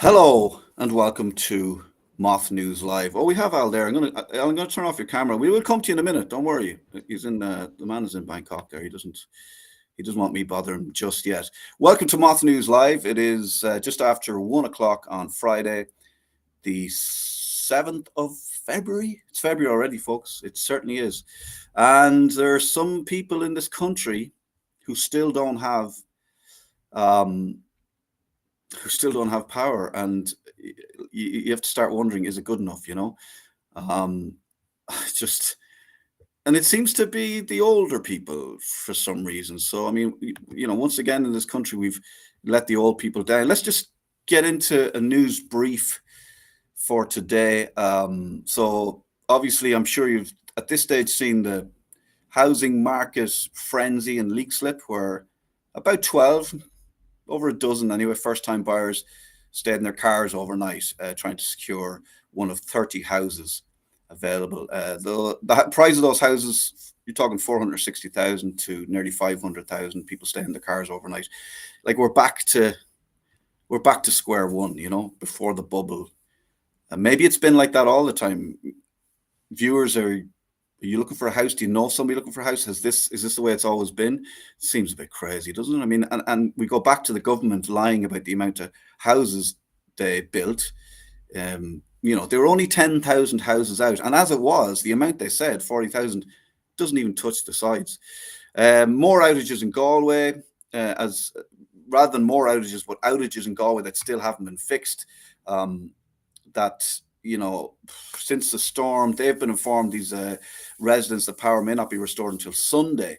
Hello and welcome to Moth News Live. Oh, we have Al there. I'm gonna turn off your camera. We will come to you in a minute. Don't worry. He's in the man is in Bangkok there. He doesn't want me bothering just yet. Welcome to Moth News Live. It is just after 1 o'clock on Friday, the 7th of February. It's February already, folks. It certainly is. And there are some people in this country who still don't have um, power, and you have to start wondering, is it good enough? Um, just and it seems to be the older people for some reason. So I mean, once again in this country, we've let the old people down. Let's just get into a news brief for today. So obviously, I'm sure you've at this stage seen the housing market frenzy in Leixlip, where about 12, over a dozen anyway, first-time buyers stayed in their cars overnight, trying to secure one of 30 houses available. The price of those houses, you're talking 460,000 to nearly 500,000. People stay in the cars overnight. Like we're back to square one, before the bubble. Maybe it's been like that all the time. Viewers, are you looking for a house? Do you know somebody looking for a house? Is this the way it's always been? It seems a bit crazy, doesn't it? I mean, and we go back to the government lying about the amount of houses they built. There were only 10,000 houses out, and as it was, the amount they said, 40,000, doesn't even touch the sides. More outages in Galway, as rather than more outages, but outages in Galway that still haven't been fixed. That since the storm, they've been informed, these residents, the power may not be restored until Sunday.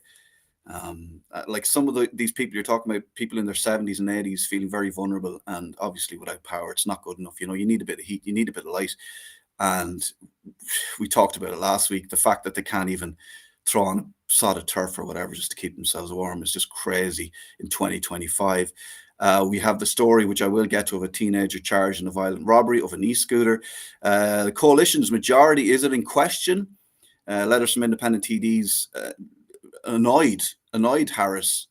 Like some of these people you're talking about, people in their 70s and 80s feeling very vulnerable, and obviously without power, it's not good enough. You need a bit of heat, you need a bit of light. And we talked about it last week. The fact that they can't even throw on a sod of turf or whatever just to keep themselves warm is just crazy in 2025. We have the story, which I will get to, of a teenager charged in a violent robbery of an e-scooter. The coalition's majority, is it in question? Letters from independent TDs annoyed Harris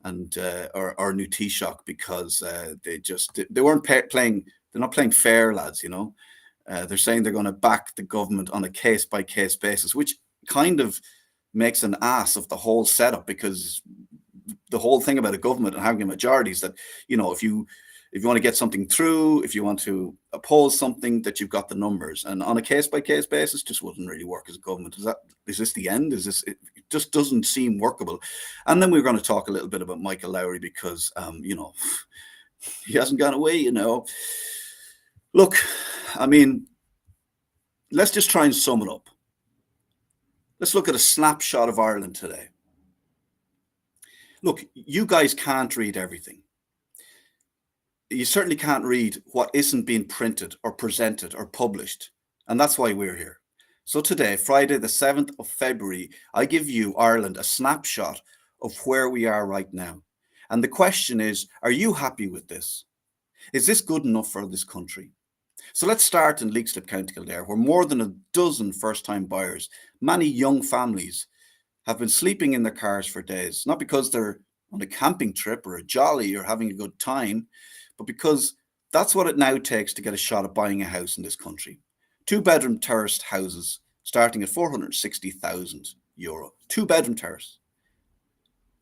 and our new Taoiseach, because they weren't playing. They're not playing fair, lads. They're saying they're going to back the government on a case-by-case basis, which kind of makes an ass of the whole setup, because the whole thing about a government and having a majority is that, if you want to get something through, if you want to oppose something, that you've got the numbers. And on a case-by-case basis just wouldn't really work as a government. Is this the end? It just doesn't seem workable. And then we're going to talk a little bit about Michael Lowry, because he hasn't gone away. Look, I mean, let's just try and sum it up. Let's look at a snapshot of Ireland today. Look, you guys can't read everything. You certainly can't read what isn't being printed or presented or published. And that's why we're here. So today, Friday, the 7th of February, I give you, Ireland, a snapshot of where we are right now. And the question is, are you happy with this? Is this good enough for this country? So let's start in Leixlip, County Kildare, where more than a dozen first-time buyers, many young families, have been sleeping in their cars for days, not because they're on a camping trip or a jolly or having a good time, but because that's what it now takes to get a shot at buying a house in this country. 2-bedroom terraced houses starting at €460,000. 2-bedroom terrace.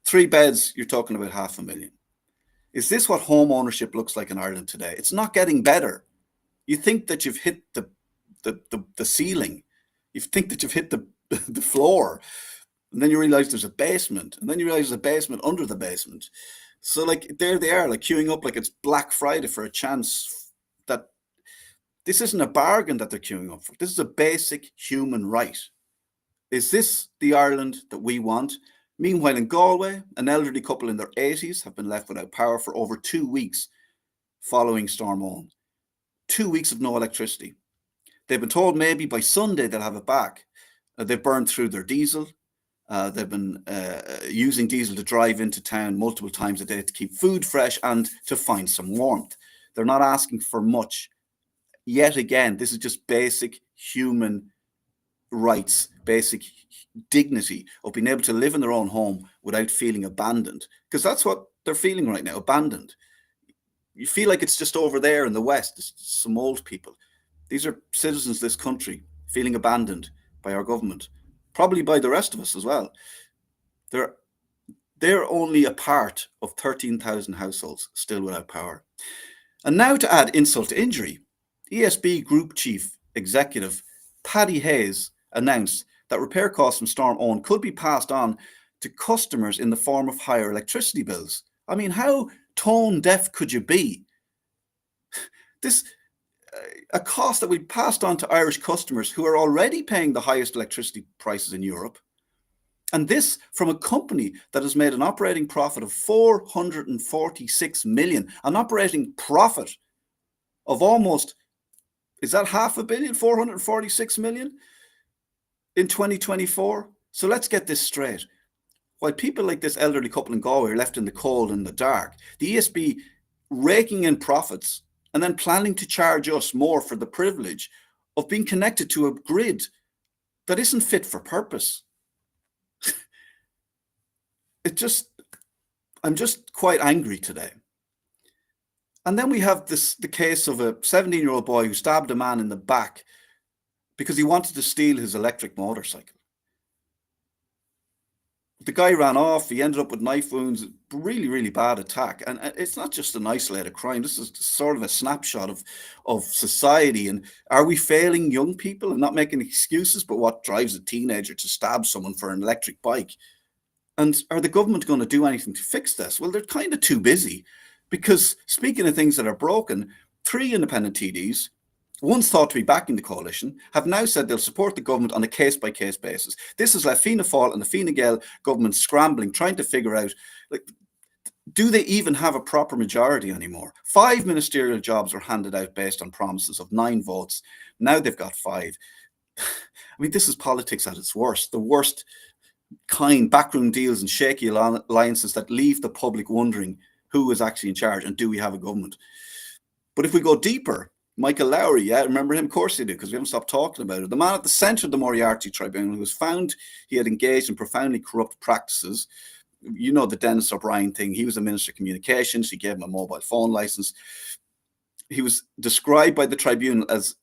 3 beds, you're talking about $500,000. Is this what home ownership looks like in Ireland today? It's not getting better. You think that you've hit the ceiling. You think that you've hit the floor. And then you realize there's a basement, and then you realize there's a basement under the basement. So like there they are, like queuing up like it's Black Friday for a chance. That this isn't a bargain that they're queuing up for. This is a basic human right. Is this the Ireland that we want? Meanwhile, in Galway, an elderly couple in their 80s have been left without power for over 2 weeks following Storm Owen. 2 weeks of no electricity. They've been told maybe by Sunday they'll have it back. They've burned through their diesel. They've been using diesel to drive into town multiple times a day to keep food fresh and to find some warmth. They're not asking for much. Yet again, this is just basic human rights, basic dignity of being able to live in their own home without feeling abandoned. Because that's what they're feeling right now, abandoned. You feel like it's just over there in the West, it's some old people. These are citizens of this country feeling abandoned by our government, probably by the rest of us as well. They're only a part of 13,000 households still without power. And now, to add insult to injury, ESB Group Chief Executive Paddy Hayes announced that repair costs from Storm Owen could be passed on to customers in the form of higher electricity bills. I mean, how tone deaf could you be? This a cost that we passed on to Irish customers who are already paying the highest electricity prices in Europe. And this from a company that has made an operating profit of 446 million, an operating profit of almost, is that $500 million, 446 million in 2024? So let's get this straight. While people like this elderly couple in Galway are left in the cold and the dark, the ESB raking in profits and then planning to charge us more for the privilege of being connected to a grid that isn't fit for purpose. I'm just quite angry today. And then we have the case of a 17-year-old boy who stabbed a man in the back because he wanted to steal his electric motorcycle. The guy ran off. He ended up with knife wounds. Really, really bad attack. And it's not just an isolated crime. This is sort of a snapshot of society. And are we failing young people and not making excuses? But what drives a teenager to stab someone for an electric bike? And are the government going to do anything to fix this? Well, they're kind of too busy, because speaking of things that are broken, 3 independent TDs, once thought to be backing the coalition, have now said they'll support the government on a case-by-case basis. This has left Fianna Fáil and the Fine Gael government scrambling, trying to figure out, like, do they even have a proper majority anymore? 5 ministerial jobs were handed out based on promises of 9 votes. Now they've got 5. I mean, this is politics at its worst. The worst kind, backroom deals and shaky alliances that leave the public wondering who is actually in charge and do we have a government. But if we go deeper, Michael Lowry, yeah, remember him? Of course you do, because we haven't stopped talking about it. The man at the centre of the Moriarty Tribunal, who was found he had engaged in profoundly corrupt practices. You know the Dennis O'Brien thing. He was a Minister of Communications. He gave him a mobile phone licence. He was described by the tribunal as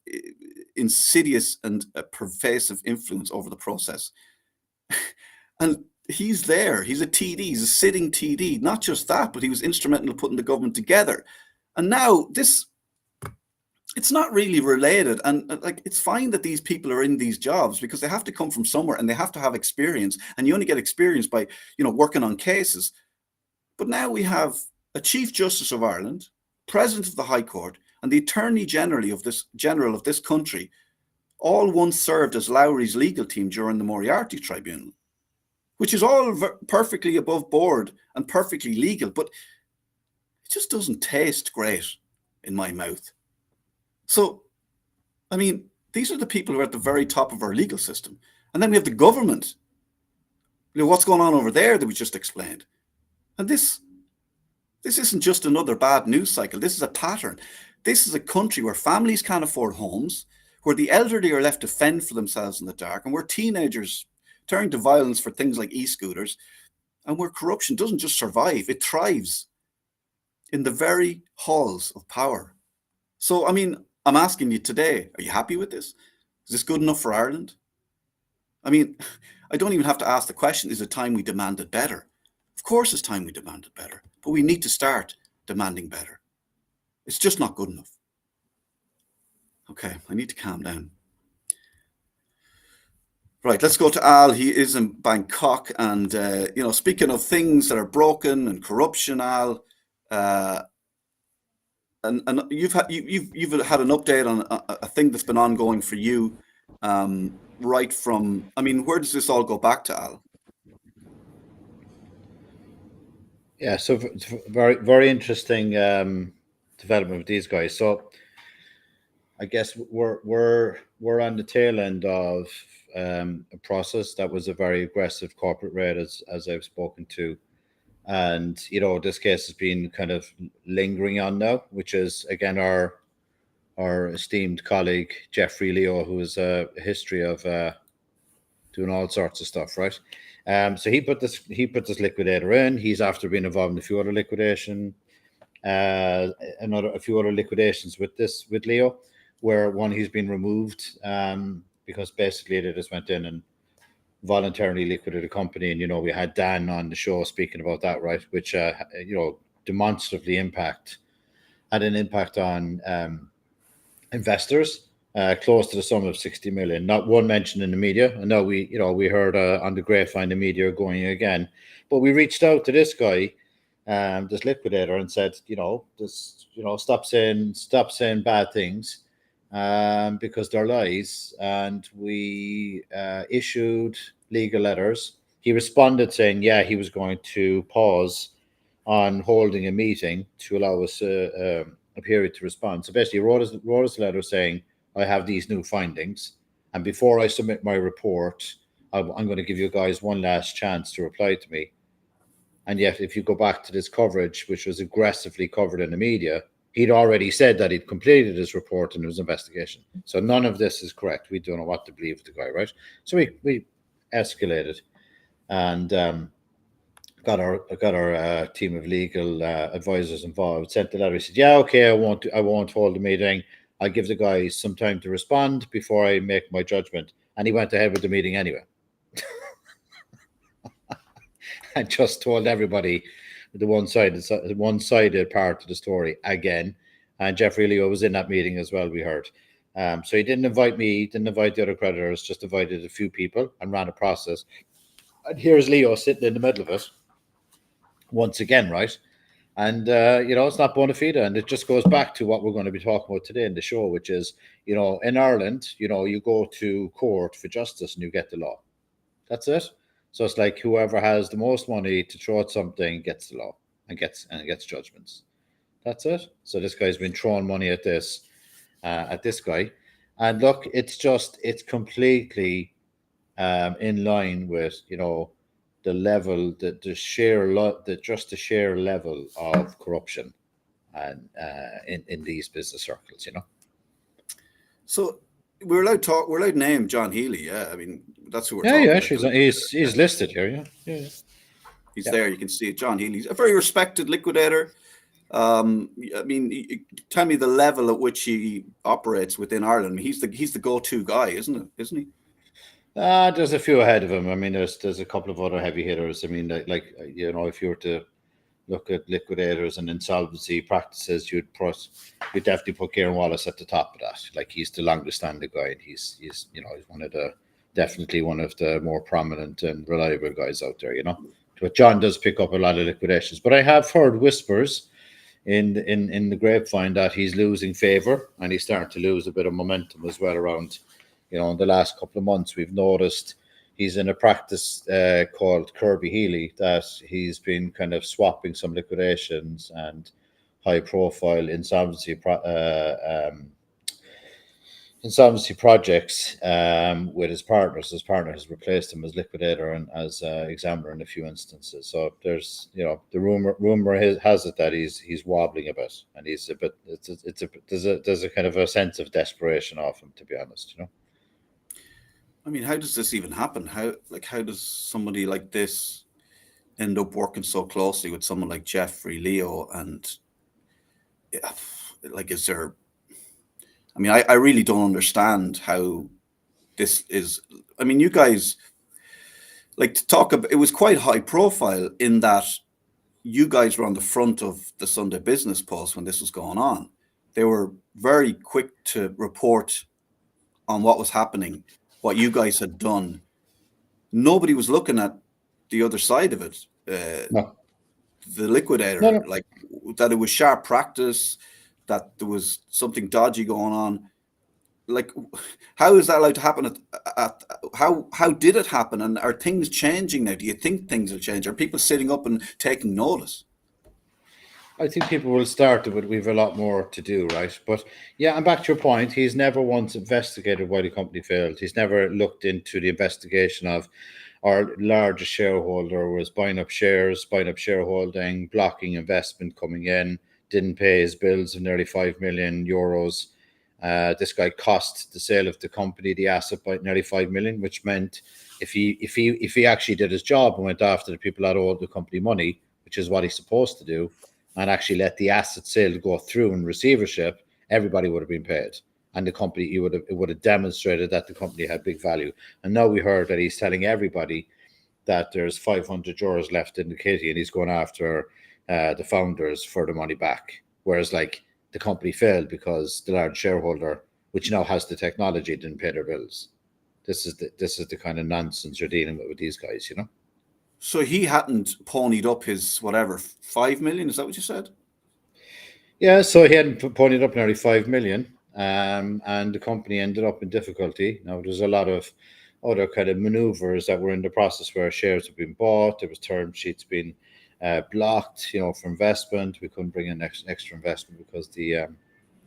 insidious and a pervasive influence over the process. And he's there. He's a TD. He's a sitting TD. Not just that, but he was instrumental in putting the government together. And now this, it's not really related. And like, it's fine that these people are in these jobs because they have to come from somewhere and they have to have experience. And you only get experience by, working on cases. But now we have a Chief Justice of Ireland, President of the High Court, and the Attorney General of this country, all once served as Lowry's legal team during the Moriarty Tribunal, which is all perfectly above board and perfectly legal, but it just doesn't taste great in my mouth. So, I mean, these are the people who are at the very top of our legal system. And then we have the government. What's going on over there that we just explained? And this isn't just another bad news cycle. This is a pattern. This is a country where families can't afford homes, where the elderly are left to fend for themselves in the dark, and where teenagers turn to violence for things like e-scooters, and where corruption doesn't just survive, it thrives in the very halls of power. So, I mean, I'm asking you today, are you happy with this? Is this good enough for Ireland? I mean, I don't even have to ask the question, is it time we demanded better? Of course it's time we demanded better, but we need to start demanding better. It's just not good enough. Okay, I need to calm down. Right, let's go to Al. He is in Bangkok, and speaking of things that are broken and corruption, Al, and you've had an update on a thing that's been ongoing for you, right from. I mean, where does this all go back to, Al? Yeah, so very, very interesting development with these guys. So I guess we're on the tail end of a process that was a very aggressive corporate raid, as I've spoken to, and this case has been kind of lingering on now, which is again our esteemed colleague Jeffrey Leo, who has a history of doing all sorts of stuff, right? So he put this liquidator in. He's after being involved in a few other liquidation. a few other liquidations with Leo, where one he's been removed because basically they just went in and voluntarily liquidated a company. And we had Dan on the show speaking about that, right? Which demonstratively had an impact on investors close to the sum of 60 million. Not one mention in the media. I know we heard on the grapevine the media are going again, but we reached out to this guy, this liquidator, and said, stop saying bad things because they're lies. And we issued legal letters. He responded saying, yeah, he was going to pause on holding a meeting to allow us a period to respond. So basically, he wrote us a letter saying, I have these new findings, and before I submit my report, I'm going to give you guys one last chance to reply to me. And yet, if you go back to this coverage, which was aggressively covered in the media, he'd already said that he'd completed his report and his investigation. So none of this is correct. We don't know what to believe of the guy, right? So we escalated and got our team of legal advisors involved. Sent the letter. He said, "Yeah, okay, I won't hold the meeting. I'll give the guys some time to respond before I make my judgment." And he went ahead with the meeting anyway. And just told everybody the one-sided part of the story again. And Jeffrey Leo was in that meeting as well, we heard. So he didn't invite me, didn't invite the other creditors, just invited a few people and ran a process. And here's Leo sitting in the middle of it once again, right? And, it's not bona fide. And it just goes back to what we're going to be talking about today in the show, which is, in Ireland, you go to court for justice and you get the law. That's it. So it's like whoever has the most money to throw at something gets the law and gets judgments. That's it. So this guy's been throwing money at this guy. And look, it's completely in line with, the level, the sheer level of corruption and in these business circles, So we're allowed to name John Healy. Yeah, I mean that's who we're talking about. He's listed here. Yeah. He's there. You can see it. John Healy's a very respected liquidator. I mean, tell me the level at which he operates within Ireland. I mean, he's the go-to guy, isn't he? There's a few ahead of him. I mean, there's a couple of other heavy hitters. I mean, like if you were to look at liquidators and insolvency practices, you'd definitely put Kieran Wallace at the top of that. Like he's the longest standing guy, and he's definitely one of the more prominent and reliable guys out there. But John does pick up a lot of liquidations. But I have heard whispers in the grapevine that he's losing favor and he's starting to lose a bit of momentum as well around. In the last couple of months, we've noticed he's in a practice called Kirby Healy that he's been kind of swapping some liquidations and high-profile insolvency projects with his partners. His partner has replaced him as liquidator and as examiner in a few instances. So there's, the rumor has it that he's wobbling a bit, and he's a bit. There's a kind of a sense of desperation of him, to be honest. I mean, how does this even happen? How does somebody like this end up working so closely with someone like Jeffrey Leo? And is there? I mean, I really don't understand how this is. I mean, you guys to talk about. It was quite high profile in that you guys were on the front of the Sunday Business Post when this was going on. They were very quick to report on what was happening, what you guys had done. Nobody was looking at the other side of it. No. The liquidator, No. That it was sharp practice, that there was something dodgy going on. How is that allowed to happen? How did it happen? And are things changing now? Do you think things will change? Are people sitting up and taking notice? I think people will start to, but we've a lot more to do, right? But yeah, and back to your point, he's never once investigated why the company failed. He's never looked into the investigation of our largest shareholder was buying up shareholding, blocking investment coming in, didn't pay his bills of nearly €5 million. This guy cost the sale of the company, the asset, by nearly 5 million, which meant if he actually did his job and went after the people that owed the company money, which is what he's supposed to do, and actually let the asset sale go through in receivership, everybody would have been paid. And the company, it would have demonstrated that the company had big value. And now we heard that he's telling everybody that there's 500 euros left in the kitty, and he's going after the founders for the money back. Whereas, like, the company failed because the large shareholder, which now has the technology, didn't pay their bills. This is the kind of nonsense you're dealing with these guys, you know. So he hadn't ponied up his whatever 5 million. Is that what you said? Yeah, so he hadn't ponied up nearly 5 million, and the company ended up in difficulty. Now there's a lot of other kind of maneuvers that were in the process where shares have been bought. There was term sheets being blocked, you know, for investment. We couldn't bring in extra investment because there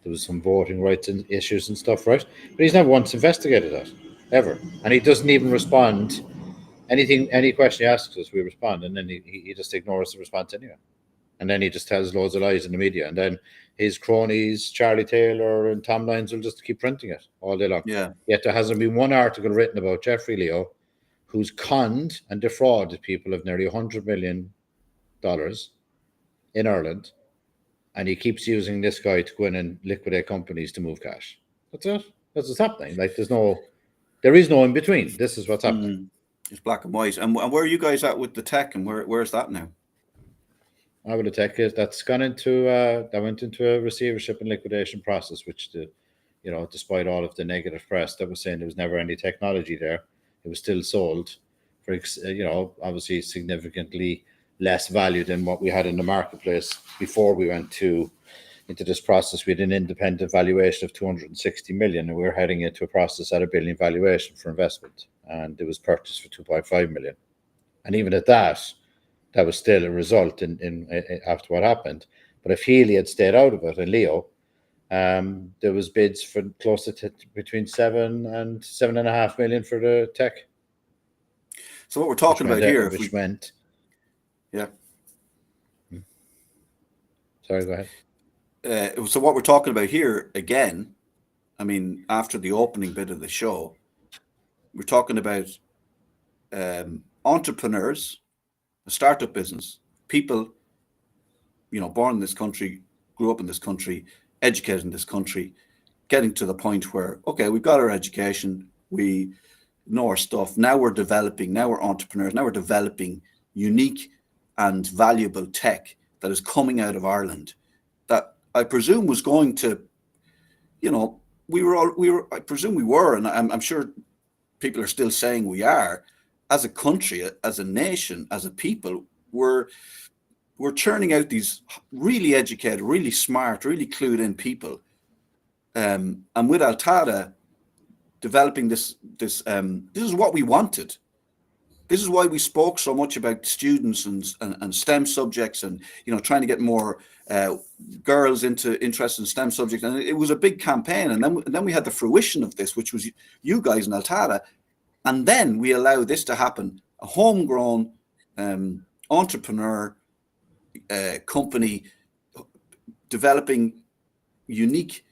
was some voting rights issues and stuff, right? But he's never once investigated that, ever. And he doesn't even respond. Any question he asks us, we respond, and then he just ignores the response anyway. And then he just tells loads of lies in the media. And then his cronies, Charlie Taylor and Tom Lyons, will just keep printing it all day long. Yeah. Yet there hasn't been one article written about Jeffrey Leo, who's conned and defrauded people of nearly $100 million in Ireland. And he keeps using this guy to go in and liquidate companies to move cash. That's it. That's what's happening. Like, there is no in between. This is what's happening. It's black and white. And where are you guys at with the tech, and where's that now? I would attack it. That's gone into that went into a receivership and liquidation process, which despite all of the negative press that was saying there was never any technology there, it was still sold for obviously significantly less value than what we had in the marketplace before we went into this process. We had an independent valuation of 260 million, and we were heading into a process at $1 billion valuation for investment, and it was purchased for 2.5 million. And even at that was still a result in after what happened. But if Healy had stayed out of it, and Leo, there was bids for close to between 7 and 7.5 million for the tech. So what we're talking about here, yeah. Sorry, go ahead. So what we're talking about here again, I mean, after the opening bit of the show, we're talking about entrepreneurs, a startup business, people, born in this country, grew up in this country, educated in this country, getting to the point where, okay, we've got our education, we know our stuff. Now we're developing, now we're entrepreneurs, now we're developing unique and valuable tech that is coming out of Ireland that I presume was going to, I presume we were, and I'm sure people are still saying we are, as a country, as a nation, as a people, we're churning out these really educated, really smart, really clued in people. And with Altada developing this is what we wanted. This is why we spoke so much about students and STEM subjects, and trying to get more girls interested in STEM subjects. And it was a big campaign. And then we had the fruition of this, which was you guys in Altada. And then we allow this to happen, a homegrown entrepreneur company developing unique,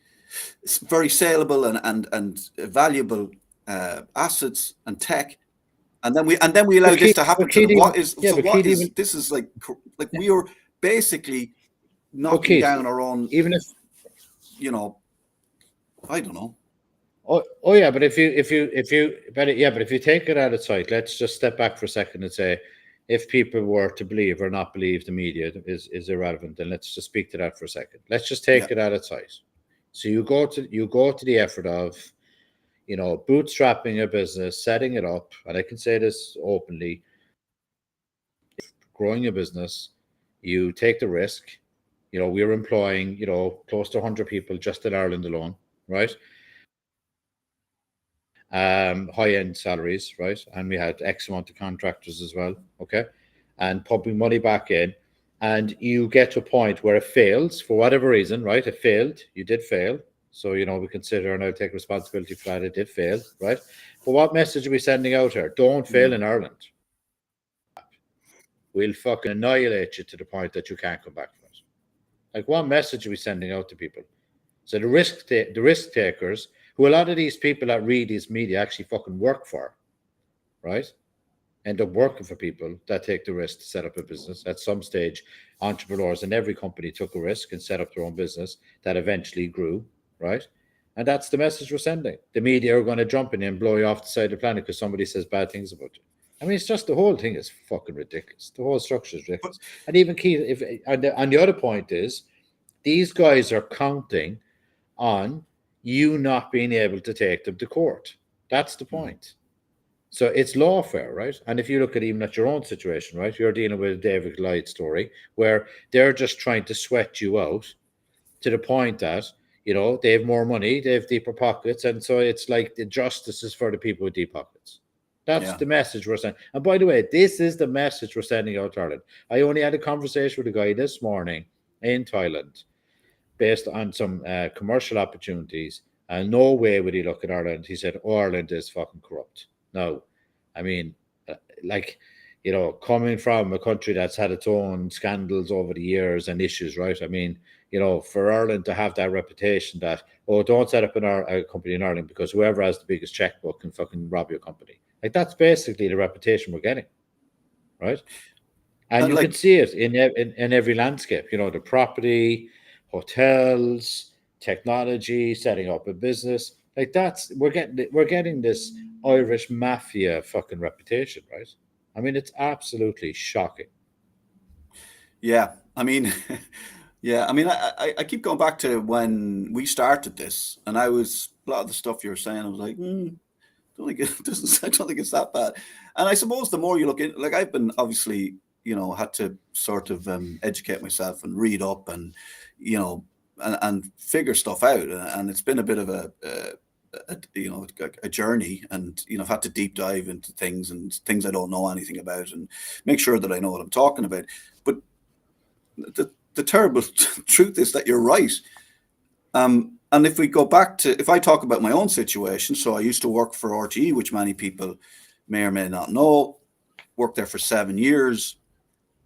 very saleable and valuable assets and tech. And then we allow this to happen. This is like we are basically knocking down our own, even if I don't know. Oh yeah, but if you take it out of sight, let's just step back for a second and say, if people were to believe or not believe the media is irrelevant, then let's just speak to that for a second. Let's just take it out of sight. So you go to the effort of, bootstrapping a business, setting it up, and I can say this openly, growing a business, you take the risk. We're employing, close to 100 people just in Ireland alone, right? High-end salaries, right? And we had X amount of contractors as well, okay? And pumping money back in, and you get to a point where it fails for whatever reason, right? It failed. You did fail. So, we consider and I'll take responsibility for that. It did fail, right? But what message are we sending out here? Don't fail in Ireland. We'll fucking annihilate you to the point that you can't come back from it. Like, what message are we sending out to people? So the risk takers, who a lot of these people that read these media actually fucking work for, right? end up working for people that take the risk to set up a business. At some stage, entrepreneurs in every company took a risk and set up their own business that eventually grew, right? And that's the message we're sending. The media are going to jump in and blow you off the side of the planet because somebody says bad things about you. I mean, it's just the whole thing is fucking ridiculous. The whole structure is ridiculous. And even key, if and the other point is, these guys are counting on you not being able to take them to court. That's the point. So it's lawfare, right? And if you look at even at your own situation, right, you're dealing with a David Goliath story where they're just trying to sweat you out to the point that, you know, they have more money, they have deeper pockets, and so it's like the justice is for the people with deep pockets. That's the message we're sending. And by the way, this is the message we're sending out to Ireland. I only had a conversation with a guy this morning in Thailand based on some commercial opportunities, and no way would he look at Ireland. He said, oh, Ireland is fucking corrupt. No, I mean, like, you know, coming from a country that's had its own scandals over the years and issues, right? I mean, you know, for Ireland to have that reputation that, oh, don't set up a company in Ireland because whoever has the biggest checkbook can fucking rob your company. Like, that's basically the reputation we're getting, right? And you can see it in every landscape, you know, the property, hotels, technology, setting up a business. Like, that's, we're getting this Irish mafia fucking reputation, right? I mean, it's absolutely shocking. Yeah, I mean, yeah, I mean, I keep going back to when we started this, and a lot of the stuff you were saying, I was like, don't think it doesn't. I don't think it's that bad. And I suppose the more you look in, like, I've been obviously, you know, had to sort of educate myself and read up and, you know, and figure stuff out, and it's been a bit of a you know, a journey, and, you know, I've had to deep dive into things I don't know anything about and make sure that I know what I'm talking about. But the terrible truth is that you're right. And if we go back to, if I talk about my own situation, so I used to work for RTE, which many people may or may not know, worked there for 7 years.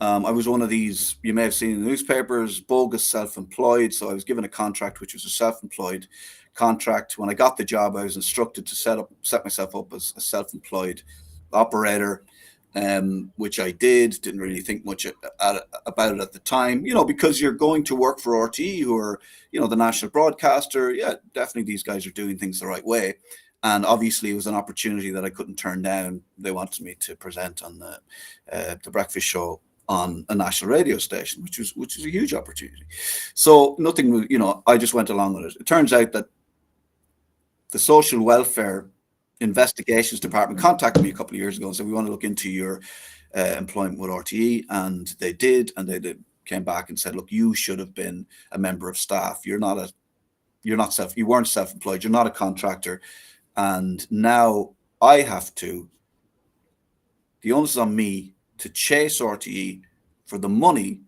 I was one of these, you may have seen in the newspapers, bogus self-employed. So I was given a contract, which was a self-employed contract. When I got the job, I was instructed to set myself up as a self-employed operator, which I did. Didn't really think much about it at the time, you know, because you're going to work for RTE, who are, you know, the national broadcaster. Yeah, definitely these guys are doing things the right way. And obviously it was an opportunity that I couldn't turn down. They wanted me to present on the breakfast show on a national radio station, which was a huge opportunity. So nothing, you know, I just went along with it. It turns out that the social welfare investigations department contacted me a couple of years ago and said, we want to look into your employment with RTE. And they did, and they came back and said, look, you should have been a member of staff. You weren't self-employed. You're not a contractor. And now the onus is on me to chase RTE for the money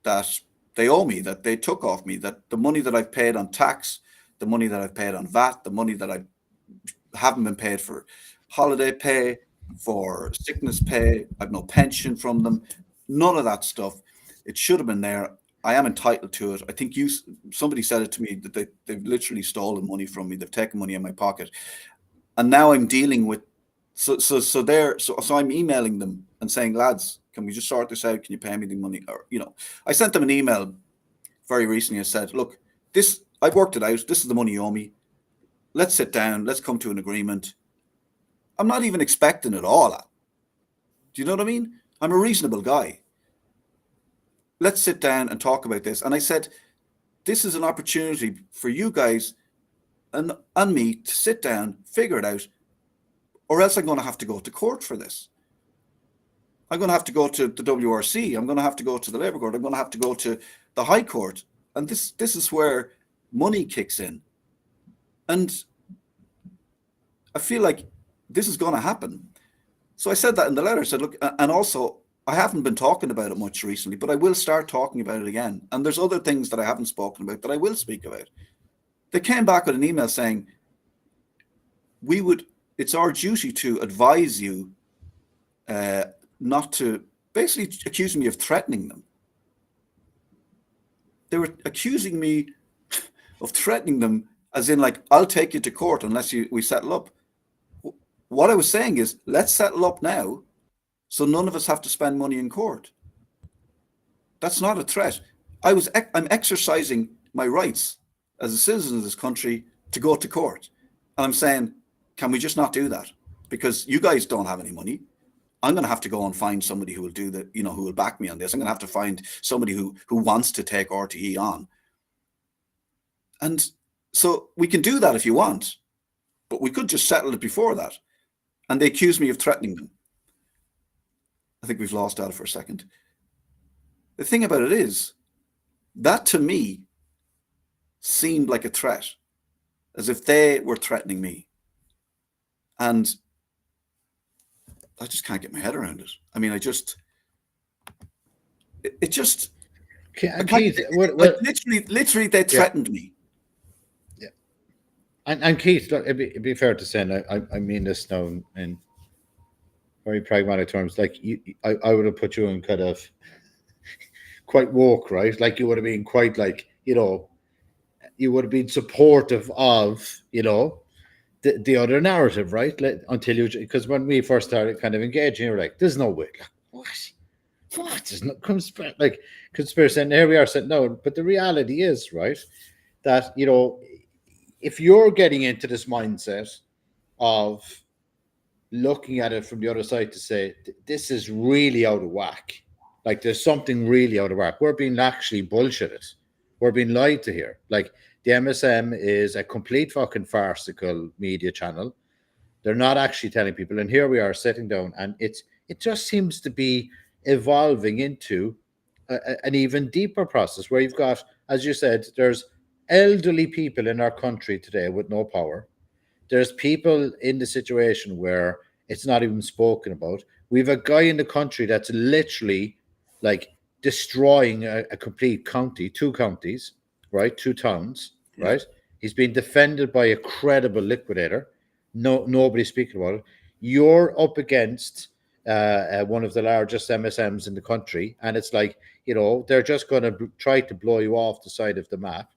that they owe me, that they took off me, that the money that I've paid on tax, the money that I've paid on VAT, the money that I haven't been paid for holiday pay, for sickness pay. I've no pension from them, none of that stuff. It should have been there. I am entitled to it. I think somebody said it to me that they've literally stolen money from me. They've taken money in my pocket, and now I'm dealing with. So I'm emailing them and saying, lads, can we just sort this out? Can you pay me the money? Or, you know, I sent them an email very recently and said, look, I've worked it out. This is the money you owe me. Let's sit down. Let's come to an agreement. I'm not even expecting it all. Do you know what I mean? I'm a reasonable guy. Let's sit down and talk about this. And I said, this is an opportunity for you guys and me to sit down, figure it out, or else I'm going to have to go to court for this. I'm going to have to go to the WRC. I'm going to have to go to the Labour Court. I'm going to have to go to the High Court. And this is where money kicks in. And I feel like this is going to happen. So I said that in the letter. I said, look, and also, I haven't been talking about it much recently, but I will start talking about it again. And there's other things that I haven't spoken about that I will speak about. They came back with an email saying, it's our duty to advise you not to, basically accusing me of threatening them. They were accusing me of threatening them, as in, like, I'll take you to court unless we settle up. what I was saying is, let's settle up now so none of us have to spend money in court. That's not a threat. I'm exercising my rights as a citizen of this country to go to court. And I'm saying, can we just not do that? Because you guys don't have any money. I'm going to have to go and find somebody who will do that, you know, who will back me on this. I'm going to have to find somebody who wants to take RTE on. And so we can do that if you want, but we could just settle it before that. And they accuse me of threatening them. I think we've lost Al for a second. The thing about it is, that to me seemed like a threat, as if they were threatening me. And I just can't get my head around it. I mean, Keith, literally, they threatened me. Yeah. And Keith, look, it'd be fair to say, and I mean this now in very pragmatic terms, like I would have put you in kind of quite woke, right? Like you would have been quite like, you know, you would have been supportive of, you know, the other narrative, right? Until you, because when we first started kind of engaging, you were like, there's no way. Like, what? There's no conspiracy. And here we are saying no. But the reality is, right, that, you know, if you're getting into this mindset of looking at it from the other side to say, this is really out of whack, like there's something really out of whack, we're being actually bullshitted. We're being lied to here. Like, the MSM is a complete fucking farcical media channel. They're not actually telling people. And here we are sitting down, and it just seems to be evolving into an even deeper process where you've got, as you said, there's elderly people in our country today with no power. There's people in the situation where it's not even spoken about. We have a guy in the country that's literally like destroying a complete county, 2 counties, right? 2 towns, right? He's being defended by a credible liquidator. Nobody's speaking about it. You're up against one of the largest MSMs in the country, and it's like, you know, they're just going to try to blow you off the side of the map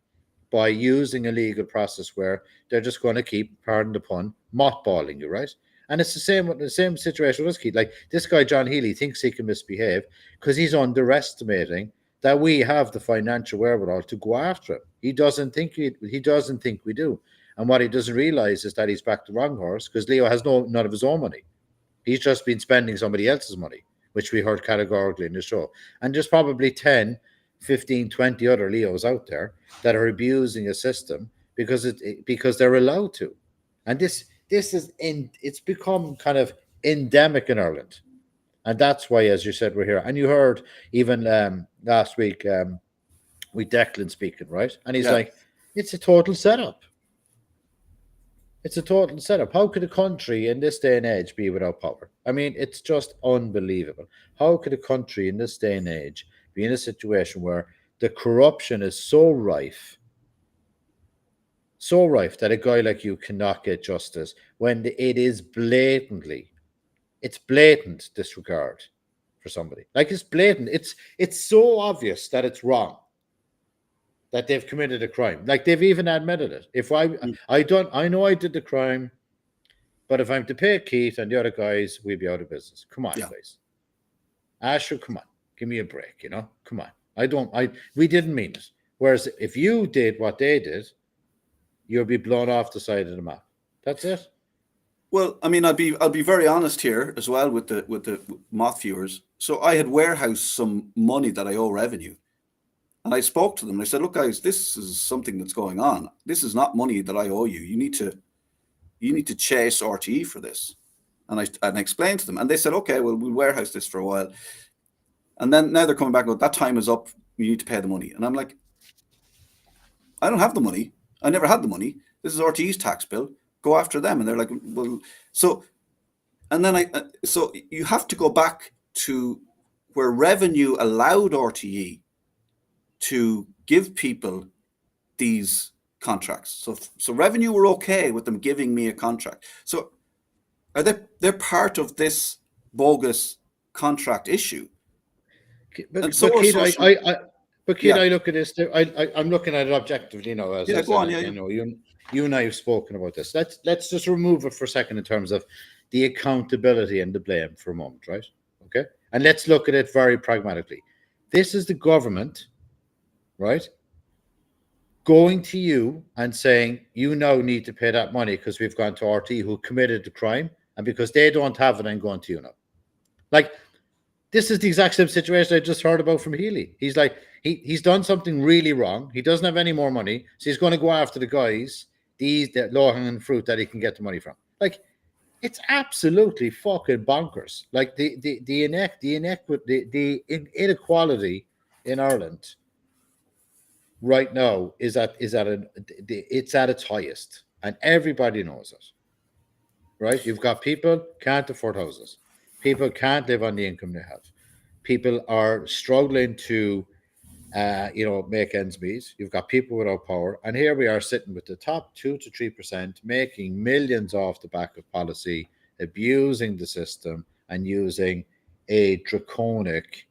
by using a legal process where they're just going to keep, pardon the pun, mothballing you, right? And it's the same situation with us, Keith. Like, this guy, John Healy, thinks he can misbehave because he's underestimating that we have the financial wherewithal to go after him. He doesn't think we do. And what he doesn't realize is that he's backed the wrong horse, because Leo has none of his own money. He's just been spending somebody else's money, which we heard categorically in the show. And there's probably 10, 15, 20 other Leos out there that are abusing a system because they're allowed to. And this is it's become kind of endemic in Ireland. And that's why, as you said, we're here. And you heard even last week with Declan speaking, right? And he's like, it's a total setup. It's a total setup. How could a country in this day and age be without power? I mean, it's just unbelievable. How could a country in this day and age be in a situation where the corruption is so rife that a guy like you cannot get justice when it is blatant disregard for somebody? Like, it's blatant. It's so obvious that it's wrong, that they've committed a crime. Like, they've even admitted it. If I know I did the crime, but if I'm to pay Keith and the other guys, we'll be out of business. Come on, guys. Asher, come on. Give me a break, you know? Come on. We didn't mean it. Whereas if you did what they did, you'll be blown off the side of the map. That's it. Well, I mean, I'll be very honest here as well with the MOTH viewers. So I had warehoused some money that I owe revenue. And I spoke to them and I said, look, guys, this is something that's going on. This is not money that I owe you. You need to chase RTE for this. And I explained to them, and they said, okay, well, we'll warehouse this for a while. And then now they're coming back and go, that time is up. You need to pay the money. And I'm like, I don't have the money. I never had the money. This is RTE's tax bill. Go after them. And they're like, well, so you have to go back to where revenue allowed RTE to give people these contracts. So revenue were okay with them giving me a contract. So they're part of this bogus contract issue. But Keith, I look at this. I'm looking at it objectively now. You know, you and I have spoken about this. Let's just remove it for a second in terms of the accountability and the blame for a moment, right? Okay. And let's look at it very pragmatically. This is the government, right, going to you and saying, you now need to pay that money because we've gone to RT who committed the crime, and because they don't have it, I'm going to you now. Like, this is the exact same situation I just heard about from Healy. He's like, he's done something really wrong. He doesn't have any more money, so he's going to go after the guys, the low-hanging fruit that he can get the money from. Like, it's absolutely fucking bonkers. Like the inequality in Ireland right now it's at its highest, and everybody knows it. Right? You've got people can't afford houses. People can't live on the income they have. People are struggling to, make ends meet. You've got people without power, and here we are sitting with the top 2 to 3%, making millions off the back of policy, abusing the system, and using a draconic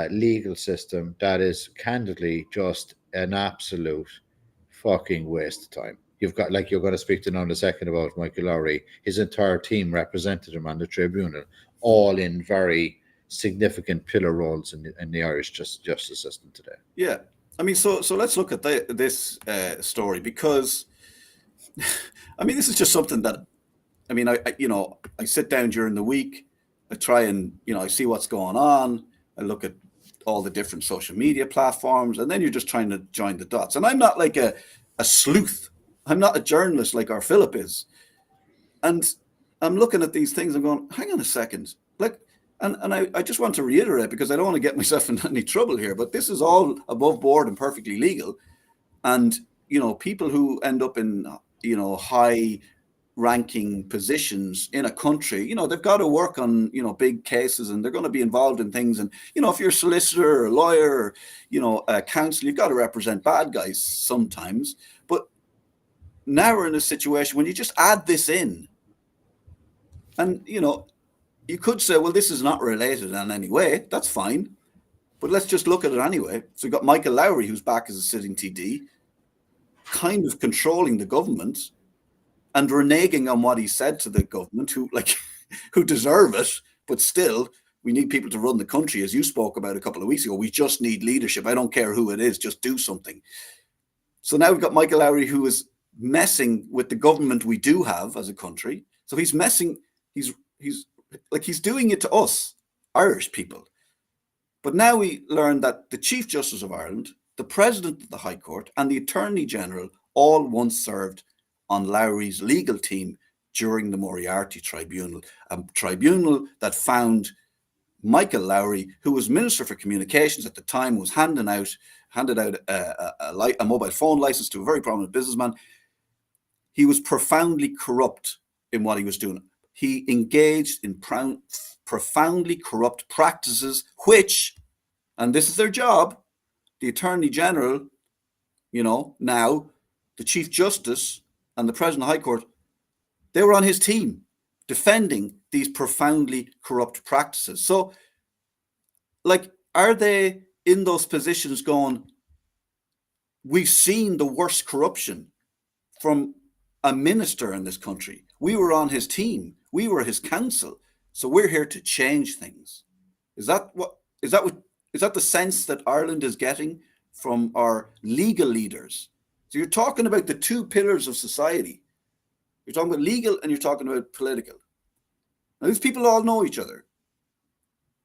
legal system that is candidly just an absolute fucking waste of time. You've got, like, you're going to speak to now in a second about Michael Lowry. His entire team represented him on the tribunal, all in very significant pillar roles in the Irish justice system today. Yeah, I mean, so let's look at this story, because I mean, this is just something that, I mean, I sit down during the week, I try and, I see what's going on, I look at all the different social media platforms, and then you're just trying to join the dots. And I'm not like a sleuth. I'm not a journalist like our Philip is. And I'm looking at these things and going, hang on a second. Like, and I just want to reiterate, because I don't want to get myself in any trouble here, but this is all above board and perfectly legal. And, people who end up in, high ranking positions in a country, they've got to work on, big cases, and they're going to be involved in things. And, if you're a solicitor or a lawyer or, a counsel, you've got to represent bad guys sometimes. But now we're in a situation when you just add this in, and, you could say, well, this is not related in any way. That's fine. But let's just look at it anyway. So we've got Michael Lowry, who's back as a sitting TD, kind of controlling the government and reneging on what he said to the government, who deserve it, but still, we need people to run the country, as you spoke about a couple of weeks ago. We just need leadership. I don't care who it is, just do something. So now we've got Michael Lowry, who is messing with the government we do have as a country. So he's messing, he's doing it to us, Irish people. But now we learn that the Chief Justice of Ireland, the President of the High Court, and the Attorney General all once served on Lowry's legal team during the Moriarty Tribunal, a tribunal that found Michael Lowry, who was Minister for Communications at the time, was handed out a mobile phone license to a very prominent businessman. He was profoundly corrupt in what he was doing. He engaged in profoundly corrupt practices, which, and this is their job, the Attorney General, now the Chief Justice and the President of the High Court, they were on his team defending these profoundly corrupt practices. So, are they in those positions going, we've seen the worst corruption from a minister in this country. We were on his team. We were his counsel. So we're here to change things. Is that the sense that Ireland is getting from our legal leaders? So you're talking about the two pillars of society. You're talking about legal and you're talking about political. Now, these people all know each other.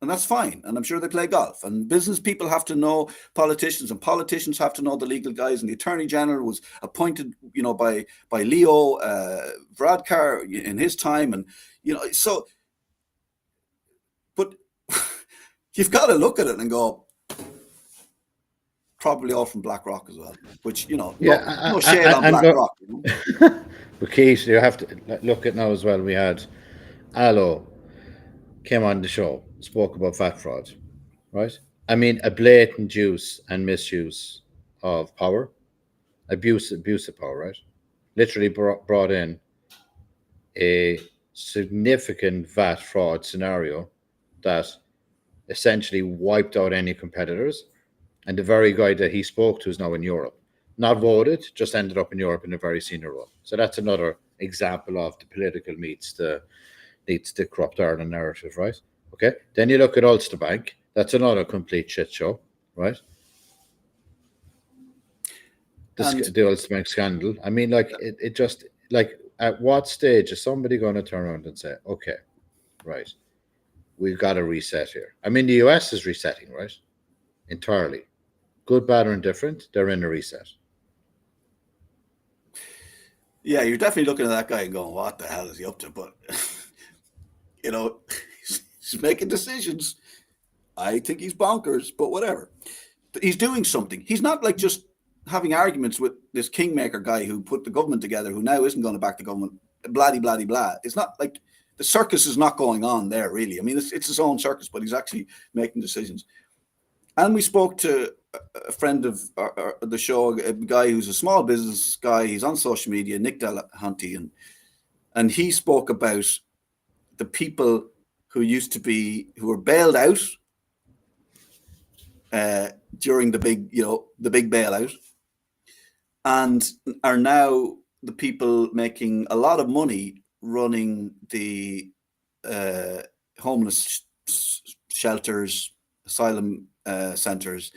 And that's fine. And I'm sure they play golf. And business people have to know politicians, and politicians have to know the legal guys. And the Attorney General was appointed, by Leo Varadkar in his time. And, so, but you've got to look at it and go, probably all from BlackRock as well, which, no shade on BlackRock. But Keith, you have to look at now as well. We had Allo came on the show, spoke about VAT fraud, right? I mean, a blatant use and misuse of power, abuse of power, right? Literally brought in a significant VAT fraud scenario that essentially wiped out any competitors. And the very guy that he spoke to is now in Europe. Not voted, just ended up in Europe in a very senior role. So that's another example of the political meets the needs the corrupt Ireland narrative, right? Okay. Then you look at Ulster Bank. That's another complete shit show, right? The Ulster Bank scandal. I mean, like, it just, like, at what stage is somebody going to turn around and say, okay, right, we've got to reset here? I mean, the US is resetting, right? Entirely. Good, bad, or indifferent, they're in a reset. Yeah, you're definitely looking at that guy and going, what the hell is he up to? But, he's making decisions. I think he's bonkers, but whatever. He's doing something. He's not like just having arguments with this kingmaker guy who put the government together, who now isn't going to back the government, blah, blah, blah, blah. It's not like the circus is not going on there, really. I mean, it's his own circus, but he's actually making decisions. And we spoke to a friend of the show, a guy who's a small business guy. He's on social media, Nick Delahunty, and he spoke about the people who were bailed out during the big bailout, and are now the people making a lot of money running the homeless shelters, asylum centers,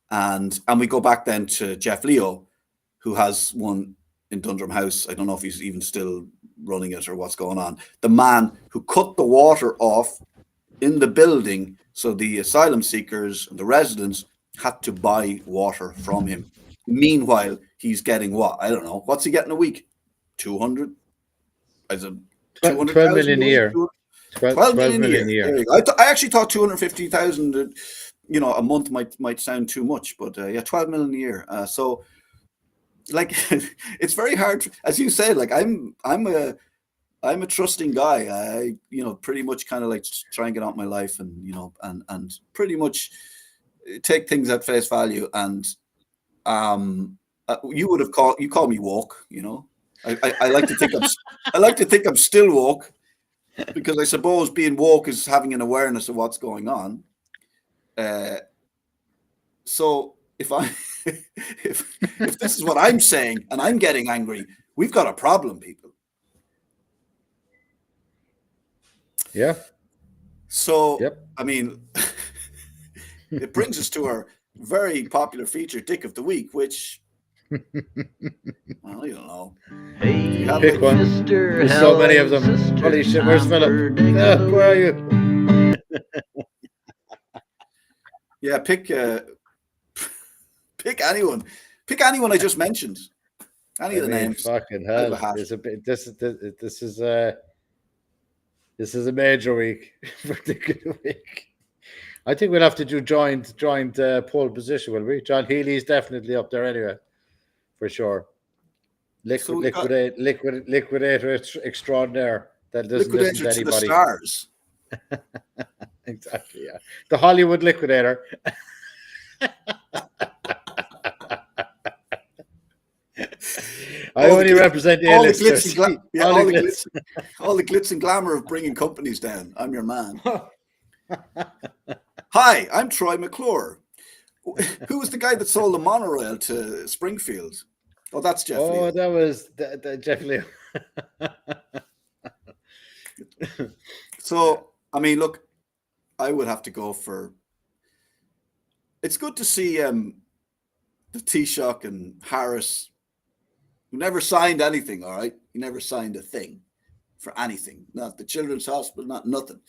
and we go back then to Jeff Leo, who has one in Dundrum House. I don't know if he's even still running it or what's going on. The man who cut the water off in the building, so the asylum seekers and the residents had to buy water from him. Meanwhile, he's getting what? I don't know. What's he getting a week? 200? Is it 12 million a year. 12 million a year. I actually thought 250,000, a month might sound too much, but 12 million a year. So, like, it's very hard, as you say. Like, I'm a trusting guy. I, pretty much kind of like try and get on with my life, and and pretty much take things at face value. And you call me woke. I like to think I'm still woke, because I suppose being woke is having an awareness of what's going on. So if if this is what I'm saying and I'm getting angry, we've got a problem, people. Yeah. So, yep. I mean, it brings us to our very popular feature, Dick of the Week, which, well, I don't know. Hey, pick one. Mr. There's so many of them. Sister, Holy shit, where's Philip? Where are you? Yeah, pick anyone. Pick anyone I just mentioned. Any of the names. Fucking hell. This is a major week for Dick of the Week. I think we'll have to do joint pole position, will we? John Healy's definitely up there anyway, for sure. Liquidator extraordinaire that doesn't listen to anybody. To the stars. Exactly, yeah. The Hollywood liquidator. I only represent all the glitz and glamour of bringing companies down. I'm your man. Hi, I'm Troy McClure. Who was the guy that sold the monorail to Springfield? Oh, that's Jeff Leo. Oh, that was Jeff Leo. So, I mean, look, I would have to go for... It's good to see the Taoiseach and Harris, who never signed anything, all right? He never signed a thing for anything. Not the Children's Hospital, not nothing.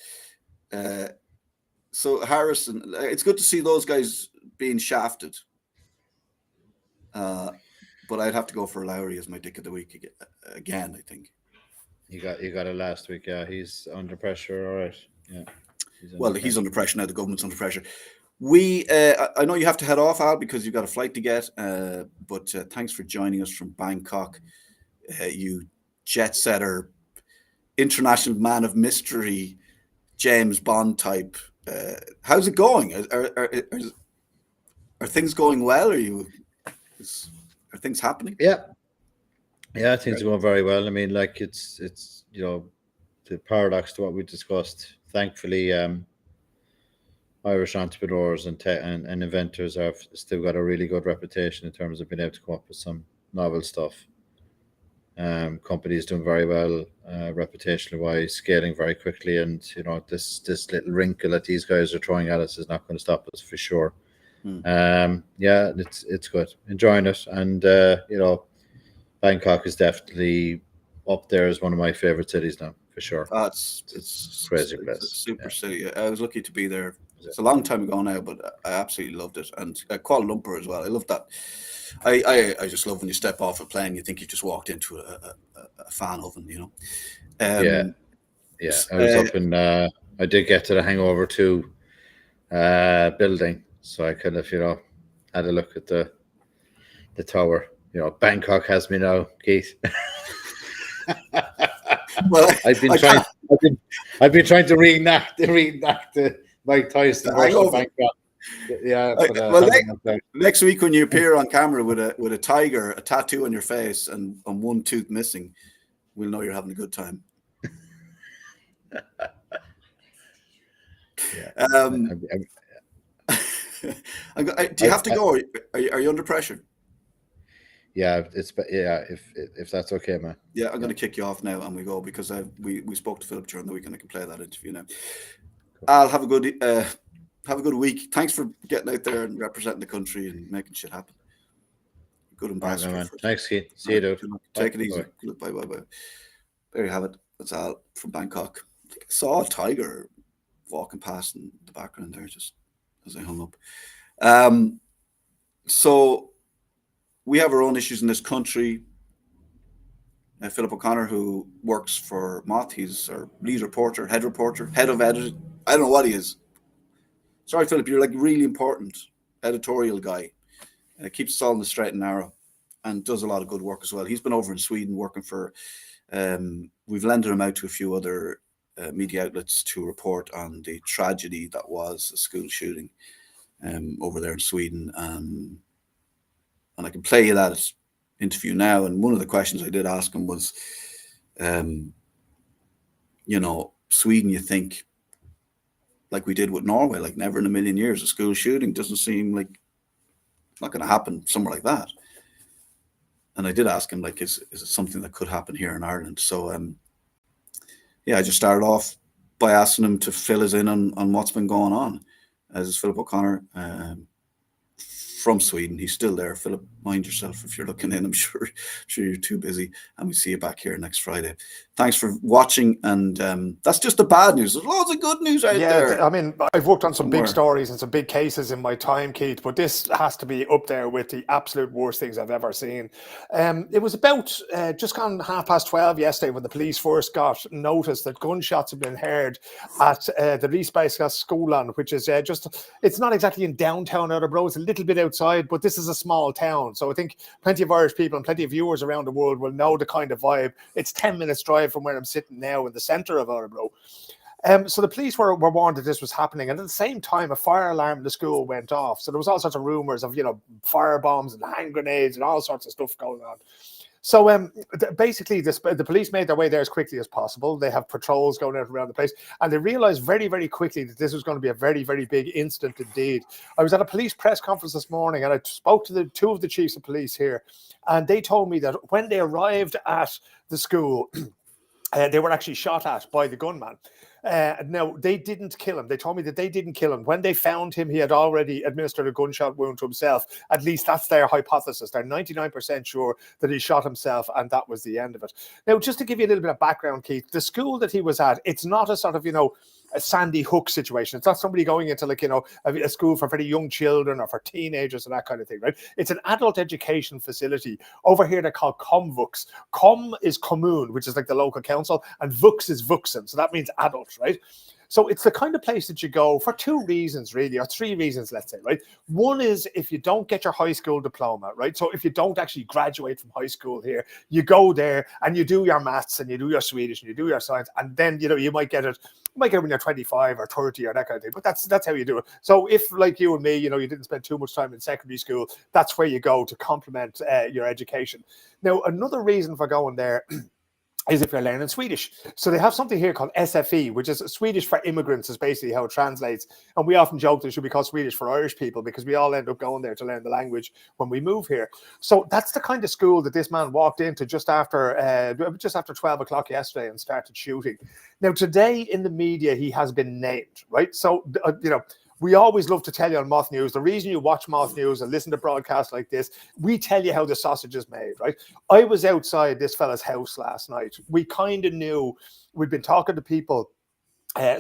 So Harris, and it's good to see those guys being shafted. But I'd have to go for Lowry as my Dick of the Week again, I think. You got it last week, yeah. He's under pressure, all right. Yeah. He's under pressure now. The government's under pressure. I know you have to head off, Al, because you've got a flight to get. But thanks for joining us from Bangkok, you jet setter, international man of mystery, James Bond type. How's it going? Are things going well? Are things happening? Yeah, things are going very well. I mean, like it's the paradox to what we discussed. Thankfully, Irish entrepreneurs and inventors have still got a really good reputation in terms of being able to come up with some novel stuff. Companies doing very well, reputationally wise, scaling very quickly, and this little wrinkle that these guys are throwing at us is not going to stop us for sure. Yeah, it's good, enjoying it, and Bangkok is definitely up there as one of my favorite cities now, for sure. It's Crazy a place. super city. I was lucky to be there. It's a long time ago now, but I absolutely loved it. And Kuala Lumpur as well. I love that. I just love when you step off a plane, you think you just walked into a fan oven, Yeah, I was up in. I did get to the Hangover 2 building, so I kind of had a look at the tower. Bangkok has me now, Keith. Well, I've been trying to reenact the Mike Tyson version of Bangkok. Yeah. Next week when you appear on camera with a tiger, a tattoo on your face, and one tooth missing, we'll know you're having a good time. Yeah. Do you have to go? Are you under pressure? Yeah, if that's okay, man. Yeah, I'm going to kick you off now, and we go because we spoke to Philip during the week, and I can play that interview now. Cool. Al, have a good week. Thanks for getting out there and representing the country and making shit happen. Good ambassador. Right, thanks, Keith. See you, dude. Take it easy. Bye. There you have it. That's Al from Bangkok. I think I saw a tiger walking past in the background there just as I hung up. So we have our own issues in this country. Philip O'Connor, who works for MOTH, he's our lead reporter, head of editing. I don't know what he is. Sorry, Philip, you're like really important editorial guy. And keeps us all in the straight and narrow and does a lot of good work as well. He's been over in Sweden working for, we've lended him out to a few other media outlets to report on the tragedy that was a school shooting over there in Sweden. And I can play you that interview now. And one of the questions I did ask him was, Sweden, you think, like we did with Norway, like never in a million years, a school shooting doesn't seem like not going to happen somewhere like that. And I did ask him, like, is it something that could happen here in Ireland? So, I just started off by asking him to fill us in on what's been going on. As is Philip O'Connor from Sweden. He's still there. Philip, mind yourself if you're looking in. I'm sure you're too busy. And we see you back here next Friday. Thanks for watching. And that's just the bad news. There's loads of good news out there. Yeah, I mean, I've worked on some big stories and some big cases in my time, Keith, but this has to be up there with the absolute worst things I've ever seen. It was about just gone 12:30 yesterday when the police first got notice that gunshots had been heard at the Leixlip, which is it's not exactly in downtown Edinburgh. It's a little bit outside, but this is a small town. So I think plenty of Irish people and plenty of viewers around the world will know the kind of vibe. It's 10 minutes drive from where I'm sitting now in the centre of Edinburgh. So the police were warned that this was happening. And at the same time, a fire alarm in the school went off. So there was all sorts of rumours of, fire bombs and hand grenades and all sorts of stuff going on. So basically, the police made their way there as quickly as possible. They have patrols going out around the place. And they realized very, very quickly that this was going to be a very, very big incident indeed. I was at a police press conference this morning and I spoke to two of the chiefs of police here. And they told me that when they arrived at the school, they were actually shot at by the gunman. No, they didn't kill him. They told me that they didn't kill him. When they found him, he had already administered a gunshot wound to himself. At least that's their hypothesis. They're 99% sure that he shot himself, and that was the end of it. Now, just to give you a little bit of background, Keith, the school that he was at, it's not a sort of, a Sandy Hook situation. It's not somebody going into a school for very young children or for teenagers and that kind of thing, right? It's an adult education facility. Over here, they're called Comvux. Com is commune, which is like the local council, and Vux is Vuxen. So that means adult, right? So it's the kind of place that you go for two reasons, really, or three reasons, let's say, right? One is if you don't get your high school diploma, right? So if you don't actually graduate from high school here, you go there and you do your maths and you do your Swedish and you do your science, and then, you might get it. You might get it when you're 25 or 30 or that kind of thing, but that's how you do it. So if, like you and me, you didn't spend too much time in secondary school, that's where you go to complement your education. Now, another reason for going there is if you're learning Swedish. So they have something here called SFE, which is Swedish for immigrants, is basically how it translates. And we often joke that it should be called Swedish for Irish people because we all end up going there to learn the language when we move here. So that's the kind of school that this man walked into just after 12 o'clock yesterday and started shooting. Now, today in the media, he has been named, right? So, we always love to tell you on MOTH News, the reason you watch MOTH News and listen to broadcasts like this, we tell you how the sausage is made, right? I was outside this fella's house last night. We kind of knew, we'd been talking to people.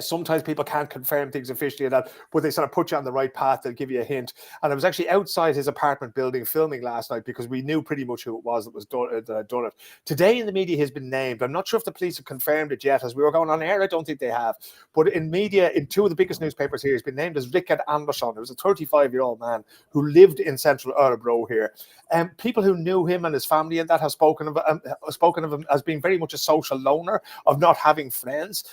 Sometimes people can't confirm things officially and that, but they sort of put you on the right path. They'll give you a hint. And I was actually outside his apartment building filming last night because we knew pretty much who it was that had done it. Today in the media, he's been named. I'm not sure if the police have confirmed it yet. As we were going on air, I don't think they have. But in media, in two of the biggest newspapers here, he's been named as Rickard Andersson. It was a 35-year-old man who lived in central Örebro here. People who knew him and his family and that have spoken of him as being very much a social loner, of not having friends.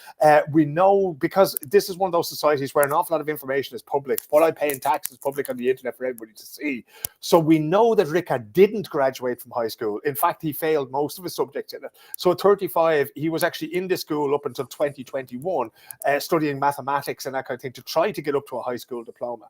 We know, because this is one of those societies where an awful lot of information is public. What I pay in tax is public on the internet for everybody to see. So we know that Rickard didn't graduate from high school. In fact, he failed most of his subjects in it. So at 35, he was actually in this school up until 2021, studying mathematics and that kind of thing to try to get up to a high school diploma.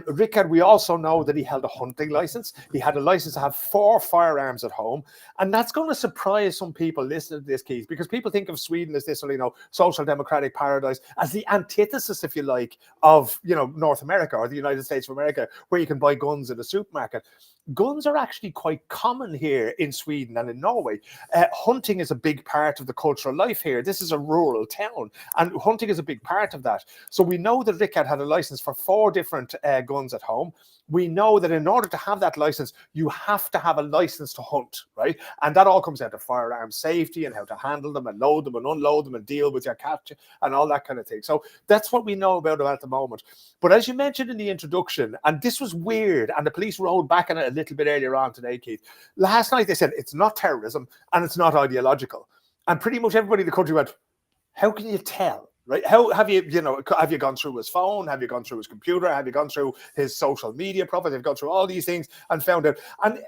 Rickard, we also know that he held a hunting license. He had a license to have 4 firearms at home. And that's going to surprise some people listening to this, Keith, because people think of Sweden as this, social democratic paradise, as the antithesis, if you like, of, North America or the United States of America, where you can buy guns at a supermarket. Guns are actually quite common here in Sweden and in Norway. Hunting is a big part of the cultural life here. This is a rural town, and hunting is a big part of that. So we know that Rickard had a license for 4 different guns at home. We know that in order to have that license, you have to have a license to hunt, right? And that all comes down to firearm safety and how to handle them and load them and unload them and deal with your capture and all that kind of thing. So that's what we know about him at the moment. But as you mentioned in the introduction, and this was weird, and the police rolled back on it a little bit earlier on today, Keith. Last night they said it's not terrorism and it's not ideological. And pretty much everybody in the country went, how can you tell? Right? How have you gone through his phone? Have you gone through his computer? Have you gone through his social media profiles? Have you gone through all these things and found out? And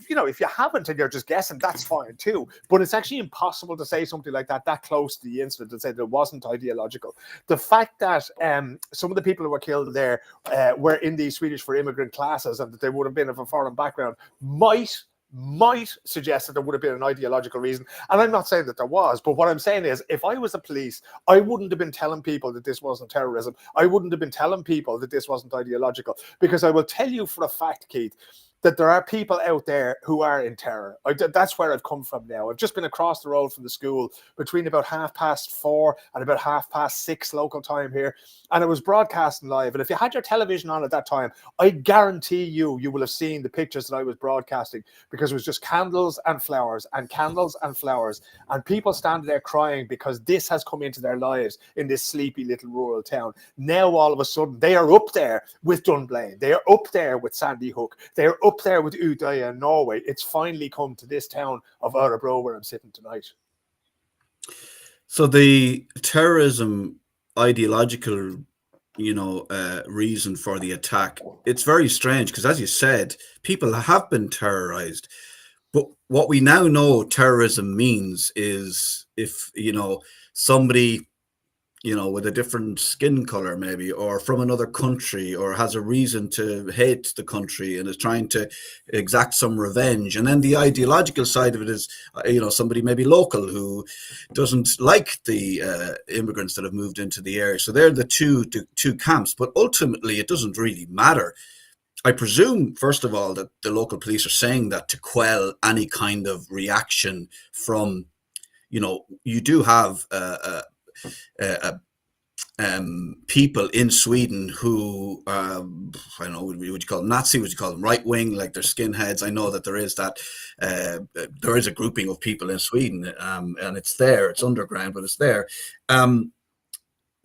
if you haven't and you're just guessing, that's fine too. But it's actually impossible to say something like that close to the incident and say that it wasn't ideological. The fact that some of the people who were killed there were in the Swedish for immigrant classes and that they would have been of a foreign background might suggest that there would have been an ideological reason. And I'm not saying that there was, but what I'm saying is, if I was the police, I wouldn't have been telling people that this wasn't terrorism. I wouldn't have been telling people that this wasn't ideological, because I will tell you for a fact, Keith, that there are people out there who are in terror. That's where I've come from now. I've just been across the road from the school between about 4:30 and about 6:30 local time here. And it was broadcasting live. And if you had your television on at that time, I guarantee you will have seen the pictures that I was broadcasting, because it was just candles and flowers and candles and flowers and people standing there crying because this has come into their lives in this sleepy little rural town. Now, all of a sudden, they are up there with Dunblane. They are up there with Sandy Hook. They are up there with Utøya in Norway. It's finally come to this town of Örebro where I'm sitting tonight. So the terrorism ideological, reason for the attack, it's very strange because, as you said, people have been terrorized. But what we now know terrorism means is if, somebody, with a different skin color maybe, or from another country, or has a reason to hate the country and is trying to exact some revenge. And then the ideological side of it is, somebody maybe local who doesn't like the immigrants that have moved into the area. So they're the two camps, but ultimately it doesn't really matter. I presume, first of all, that the local police are saying that to quell any kind of reaction from, you do have people in Sweden who, I don't know, would you call them Nazi? Would you call them right wing? Like they're skinheads. I know that there is a grouping of people in Sweden, and it's there. It's underground, but it's there.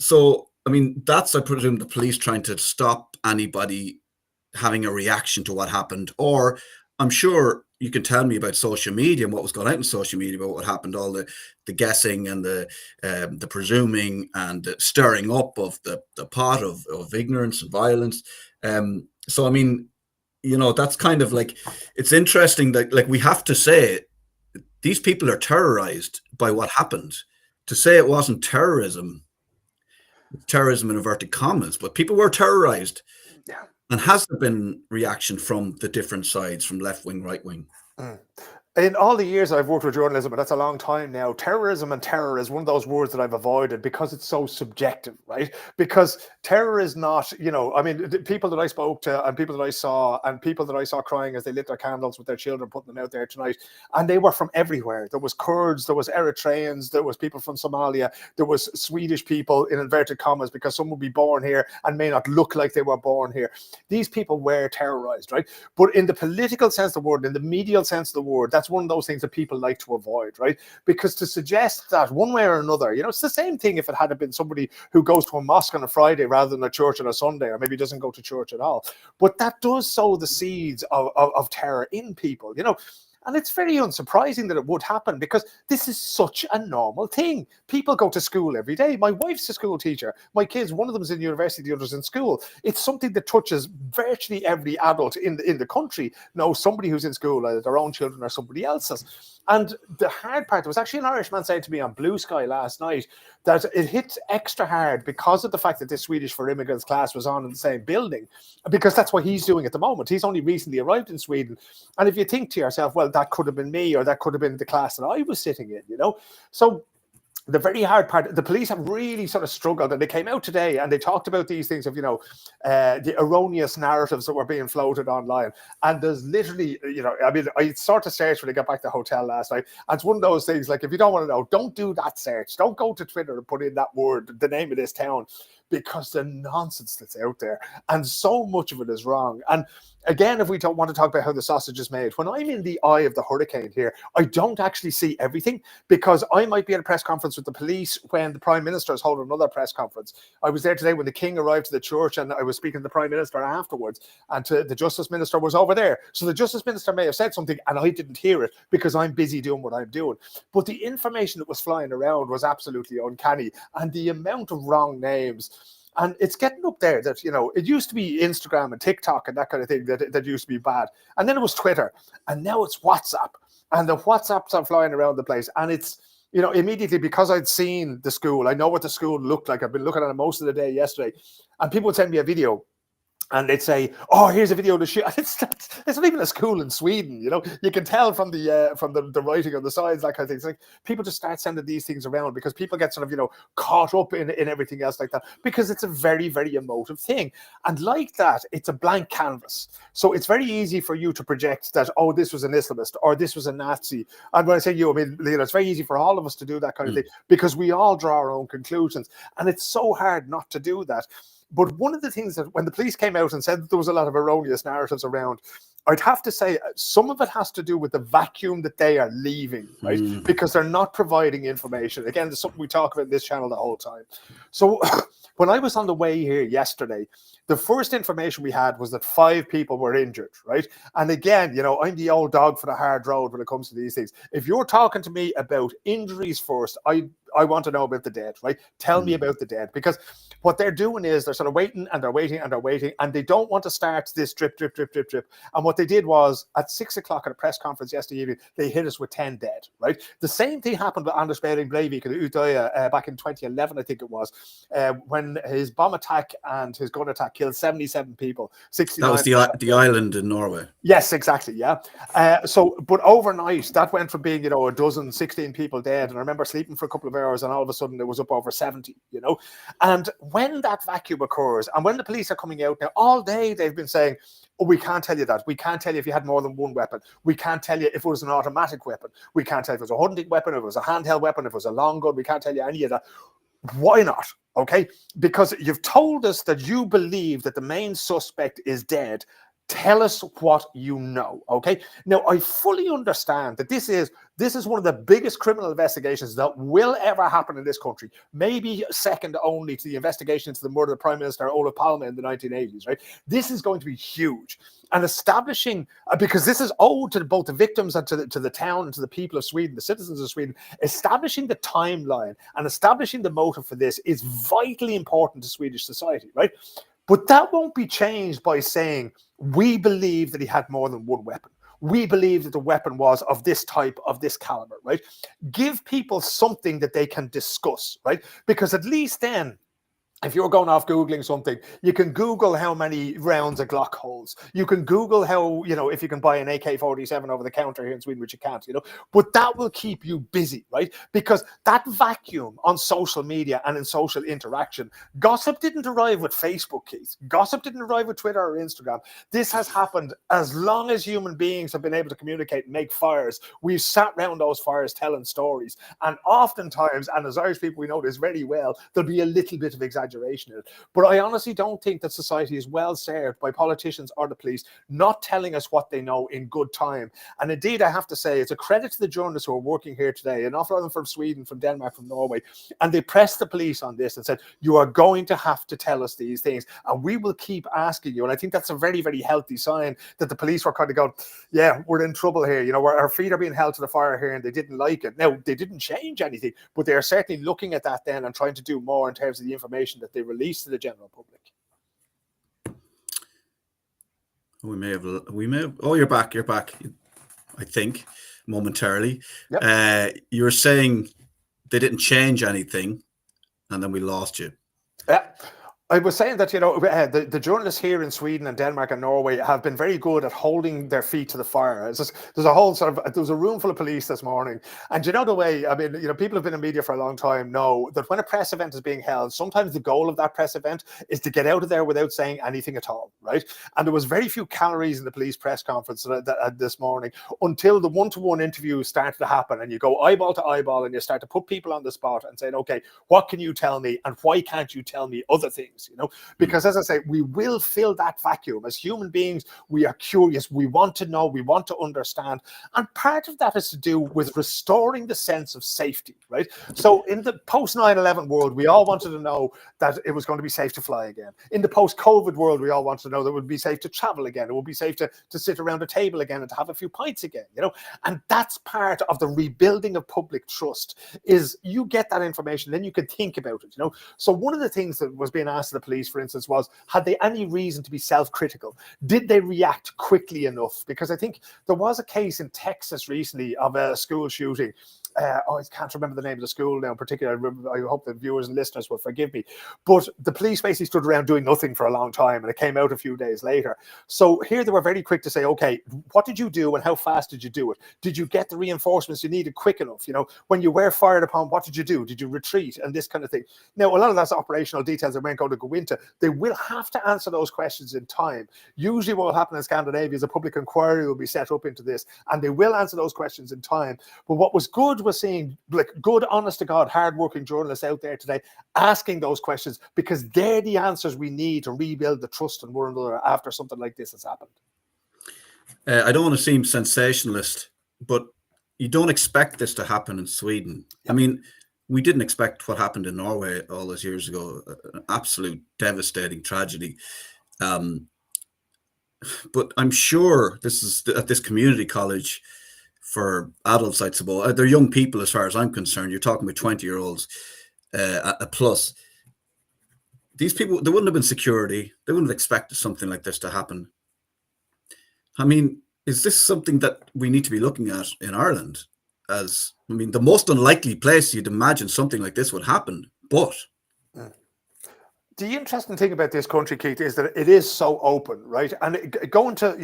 So, I mean, that's, I presume, the police trying to stop anybody having a reaction to what happened. Or I'm sure you can tell me about social media and what was going out in social media about what happened, all the guessing and the presuming and the stirring up of the pot of ignorance and violence. So, I mean, that's kind of like, it's interesting that, like, we have to say these people are terrorized by what happened. To say it wasn't terrorism in inverted commas, but people were terrorized. Yeah. And has there been reaction from the different sides, from left wing, right wing? In all the years I've worked with journalism, and that's a long time now, terrorism and terror is one of those words that I've avoided because it's so subjective, right? Because terror is not, I mean, the people that I spoke to and people that I saw crying as they lit their candles with their children, putting them out there tonight, and they were from everywhere. There was Kurds, there was Eritreans, there was people from Somalia, there was Swedish people in inverted commas, because some would be born here and may not look like they were born here. These people were terrorized, right? But in the political sense of the word, in the medial sense of the word, that's one of those things that people like to avoid, right? Because to suggest that one way or another, it's the same thing if it had been somebody who goes to a mosque on a Friday rather than a church on a Sunday, or maybe doesn't go to church at all. But that does sow the seeds of terror in people, And it's very unsurprising that it would happen, because this is such a normal thing. People go to school every day. My wife's a school teacher. My kids, one of them's in university, the other's in school. It's something that touches virtually every adult in the country knows somebody who's in school, either their own children or somebody else's. And the hard part, there was actually an Irishman saying to me on Blue Sky last night that it hit extra hard because of the fact that this Swedish for Immigrants class was on in the same building, because that's what he's doing at the moment. He's only recently arrived in Sweden. And if you think to yourself, well, that could have been me, or that could have been the class that I was sitting in, So the very hard part, the police have really sort of struggled, and they came out today and they talked about these things of, the erroneous narratives that were being floated online. And there's literally, I mean, I sort of searched when I got back to the hotel last night. And it's one of those things, like, if you don't want to know, don't do that search. Don't go to Twitter and put in that word, the name of this town, because the nonsense that's out there, and so much of it is wrong. And again, if we don't want to talk about how the sausage is made, when I'm in the eye of the hurricane here, I don't actually see everything, because I might be at a press conference with the police when the Prime Minister is holding another press conference. I was there today when the King arrived to the church, and I was speaking to the Prime Minister afterwards, and the Justice Minister was over there. So the Justice Minister may have said something and I didn't hear it because I'm busy doing what I'm doing. But the information that was flying around was absolutely uncanny, and the amount of wrong names. And it's getting up there that, it used to be Instagram and TikTok and that kind of thing that used to be bad. And then it was Twitter. And now it's WhatsApp. And the WhatsApps are flying around the place. And it's, immediately, because I'd seen the school, I know what the school looked like. I've been looking at it most of the day yesterday. And people would send me a video. And they'd say, "Oh, here's a video to shoot." It's not even a school in Sweden, You can tell from the writing on the sides, that kind of thing. It's like people just start sending these things around because people get sort of, caught up in everything else like that, because it's a very, very emotive thing. And like that, it's a blank canvas. So it's very easy for you to project that, oh, this was an Islamist or this was a Nazi. And when I say you, I mean, it's very easy for all of us to do that kind of thing, because we all draw our own conclusions. And it's so hard not to do that. But one of the things that when the police came out and said that there was a lot of erroneous narratives around, I'd have to say some of it has to do with the vacuum that they are leaving, right? Because they're not providing information. Again, there's something we talk about in this channel the whole time. So when I was on the way here yesterday, the first information we had was that 5 people were injured, right? And again, I'm the old dog for the hard road when it comes to these things. If you're talking to me about injuries first, I want to know about the dead, right? Tell me about the dead, because what they're doing is they're sort of waiting and they're waiting and they're waiting, and they don't want to start this drip, drip, drip, drip, drip. And what they did was at 6 o'clock at a press conference yesterday evening, they hit us with 10 dead, right? The same thing happened with Anders Behring Breivik in Utøya back in 2011, I think it was, when his bomb attack and his gun attack killed 77 people. 69. That was the island in Norway. Yes, exactly. Yeah. But overnight, that went from being, a dozen, 16 people dead. And I remember sleeping for a couple of hours, and all of a sudden it was up over 70, And when that vacuum occurs, and when the police are coming out now, all day they've been saying, "Oh, we can't tell you that. We can't tell you if you had more than one weapon. We can't tell you if it was an automatic weapon. We can't tell you if it was a hunting weapon, if it was a handheld weapon, if it was a long gun. We can't tell you any of that." Why not? Okay, because you've told us that you believe that the main suspect is dead. Tell us what you know, okay? Now, I fully understand that this is one of the biggest criminal investigations that will ever happen in this country, maybe second only to the investigation into the murder of Prime Minister Olof Palme in the 1980s, right? This is going to be huge. And establishing, because this is owed to both the victims and to the town and to the people of Sweden, the citizens of Sweden, establishing the timeline and establishing the motive for this is vitally important to Swedish society, right? But that won't be changed by saying, we believe that he had more than one weapon. we believe that the weapon was of this type, of this caliber, right? Give people something that they can discuss, right? Because at least then, if you're going off Googling something, you can Google how many rounds a Glock holds. You can Google how, if you can buy an AK-47 over the counter here in Sweden, which you can't, but that will keep you busy, right? Because that vacuum on social media and in social interaction, gossip didn't arrive with Facebook, Keith. Gossip didn't arrive with Twitter or Instagram. This has happened as long as human beings have been able to communicate and make fires. We've sat around those fires telling stories. And oftentimes, and as Irish people, we know this very well, there'll be a little bit of exaggeration in it. But I honestly don't think that society is well served by politicians or the police not telling us what they know in good time. And indeed, I have to say, it's a credit to the journalists who are working here today, an awful lot of them from Sweden, from Denmark, from Norway, and they pressed the police on this and said, you are going to have to tell us these things, and we will keep asking you. And I think that's a very, very healthy sign that the police were kind of going, yeah, we're in trouble here. Our feet are being held to the fire here, and they didn't like it. Now, they didn't change anything, but they are certainly looking at that then and trying to do more in terms of the information that they release to the general public. We may have. Oh, you're back. I think momentarily. Yep. You were saying they didn't change anything, and then we lost you. Yeah. I was saying that, the journalists here in Sweden and Denmark and Norway have been very good at holding their feet to the fire. There was a room full of police this morning. And the way, people have been in media for a long time know that when a press event is being held, sometimes the goal of that press event is to get out of there without saying anything at all, right? And there was very few calories in the police press conference this morning until the one-to-one interviews started to happen, and you go eyeball to eyeball and you start to put people on the spot and saying, okay, what can you tell me and why can't you tell me other things? Because as I say, we will fill that vacuum. As human beings, we are curious. We want to know. We want to understand. And part of that is to do with restoring the sense of safety, right? So in the post 9/11 world, we all wanted to know that it was going to be safe to fly again. In the post-COVID world, we all wanted to know that it would be safe to travel again. It would be safe to sit around a table again and to have a few pints again, And that's part of the rebuilding of public trust, is you get that information, then you can think about it, So one of the things that was being asked the police, for instance, was, had they any reason to be self-critical? Did they react quickly enough? Because I think there was a case in Texas recently of a school shooting. I can't remember the name of the school now in particular. I hope the viewers and listeners will forgive me. But the police basically stood around doing nothing for a long time, and it came out a few days later. So here they were very quick to say, okay, what did you do and how fast did you do it? Did you get the reinforcements you needed quick enough? When you were fired upon, what did you do? Did you retreat? And this kind of thing. Now, a lot of that's operational details I weren't going to go into. They will have to answer those questions in time. Usually what will happen in Scandinavia is a public inquiry will be set up into this, and they will answer those questions in time. But what was good was seeing good, honest to God, hardworking journalists out there today asking those questions, because they're the answers we need to rebuild the trust in one another after something like this has happened. I don't want to seem sensationalist, but you don't expect this to happen in Sweden. I mean, we didn't expect what happened in Norway all those years ago, an absolute devastating tragedy. But I'm sure this is at this community college for adults, I suppose. They're young people as far as I'm concerned. You're talking about 20-year-olds plus. These people, there wouldn't have been security. They wouldn't have expected something like this to happen. I mean, is this something that we need to be looking at in Ireland? The most unlikely place you'd imagine something like this would happen, but... The interesting thing about this country, Keith, is that it is so open, right? And going to,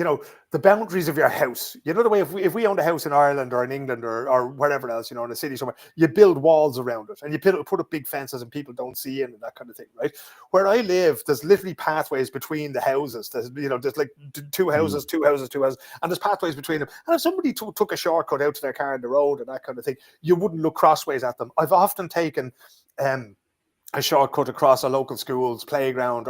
the boundaries of your house, the way if we owned a house in Ireland or in England or wherever else, in a city somewhere, you build walls around it and you put up big fences and people don't see in and that kind of thing, right? Where I live, there's literally pathways between the houses. There's, there's like two houses, and there's pathways between them. And if somebody took a shortcut out to their car on the road and that kind of thing, you wouldn't look crossways at them. I've often taken... a shortcut across a local school's playground,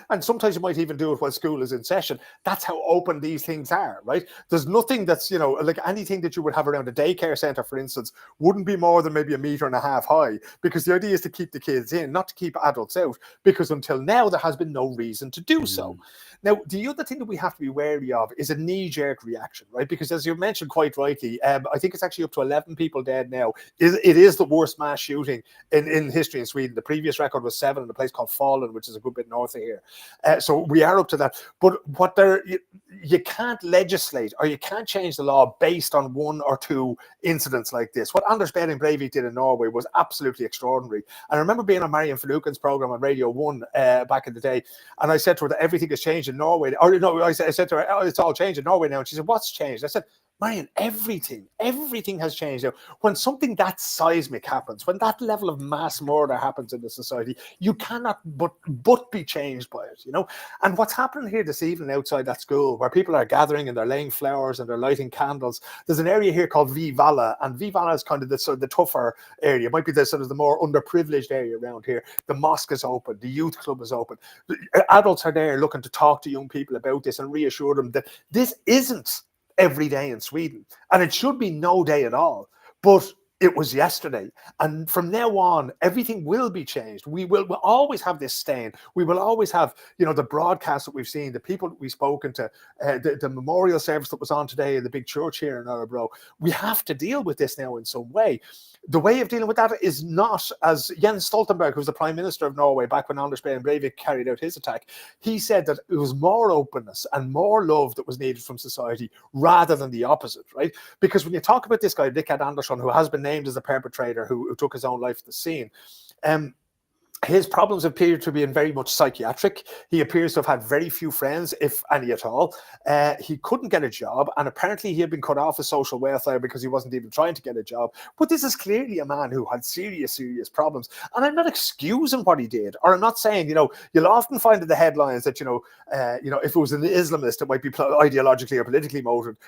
and sometimes you might even do it while school is in session. That's how open these things are, right? There's nothing that's, like anything that you would have around a daycare centre, for instance, wouldn't be more than maybe 1.5 meters high, because the idea is to keep the kids in, not to keep adults out, because until now there has been no reason to do so. Now, the other thing that we have to be wary of is a knee-jerk reaction, right? Because as you mentioned quite rightly, I think it's actually up to 11 people dead now. It is the worst mass shooting in history in Sweden. The previous record was 7 in a place called Fallen, which is a good bit north of here. So we are up to that. But you can't legislate or you can't change the law based on 1 or 2 incidents like this. What Anders Behring Breivik did in Norway was absolutely extraordinary. And I remember being on Marion Finucane's program on Radio 1 back in the day, and I said to her that everything has changed in Norway. Or no, I said to her, oh, it's all changed in Norway now. And she said, what's changed? I said, Marion, everything has changed now. When something that seismic happens, when that level of mass murder happens in the society, you cannot but be changed by it, you know. And what's happening here this evening outside that school, where people are gathering and they're laying flowers and they're lighting candles, there's an area here called Vivala, and Vivala is kind of the sort of the tougher area. It might be the sort of the more underprivileged area around here. The mosque is open, the youth club is open. Adults are there looking to talk to young people about this and reassure them that this isn't every day in Sweden, and it should be no day at all, but it was yesterday. And from now on, everything will be changed. We'll always have this stain. We will always have, you know, the broadcasts that we've seen, the people that we've spoken to, the memorial service that was on today in the big church here in Örebro. We have to deal with this now in some way. The way of dealing with that is not, as Jens Stoltenberg, who was the Prime Minister of Norway back when Anders Behring Breivik carried out his attack, he said that it was more openness and more love that was needed from society rather than the opposite, right? Because when you talk about this guy, Rickard Andersson, who has been named as the perpetrator who took his own life at the scene, his problems appear to be very much psychiatric. He appears to have had very few friends, if any at all. He couldn't get a job, and apparently he had been cut off his social welfare because he wasn't even trying to get a job. But this is clearly a man who had serious problems. And I'm not excusing what he did, or I'm not saying, you know, you'll often find in the headlines that, you know, if it was an Islamist, it might be ideologically or politically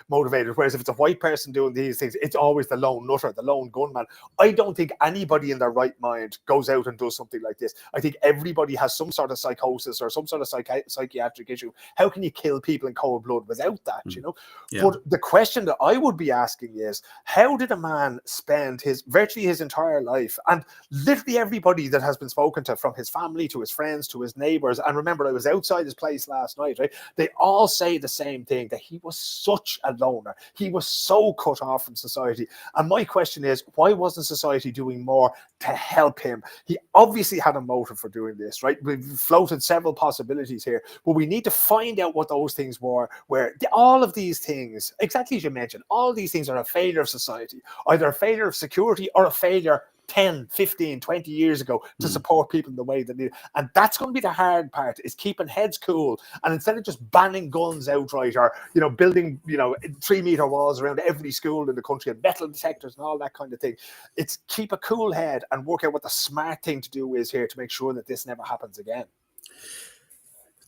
motivated. Whereas if it's a white person doing these things, it's always the lone nutter, the lone gunman. I don't think anybody in their right mind goes out and does something like this. I think everybody has some sort of psychosis or some sort of psychiatric issue. How can you kill people in cold blood without that, you know? Yeah. But the question that I would be asking is, how did a man spend virtually his entire life, and literally everybody that has been spoken to, from his family to his friends to his neighbors, and remember, I was outside his place last night, right? They all say the same thing, that he was such a loner. He was so cut off from society. And my question is, why wasn't society doing more to help him? He obviously had a motive for doing this, right? We've floated several possibilities here, but we need to find out what those things were, where all of these things, exactly as you mentioned, all these things are a failure of society, either a failure of security or a failure 10, 15, 20 years ago to support people in the way that they need. And that's going to be the hard part, is keeping heads cool. And instead of just banning guns outright, or, you know, building, you know, 3-meter walls around every school in the country and metal detectors and all that kind of thing, it's keep a cool head and work out what the smart thing to do is here to make sure that this never happens again.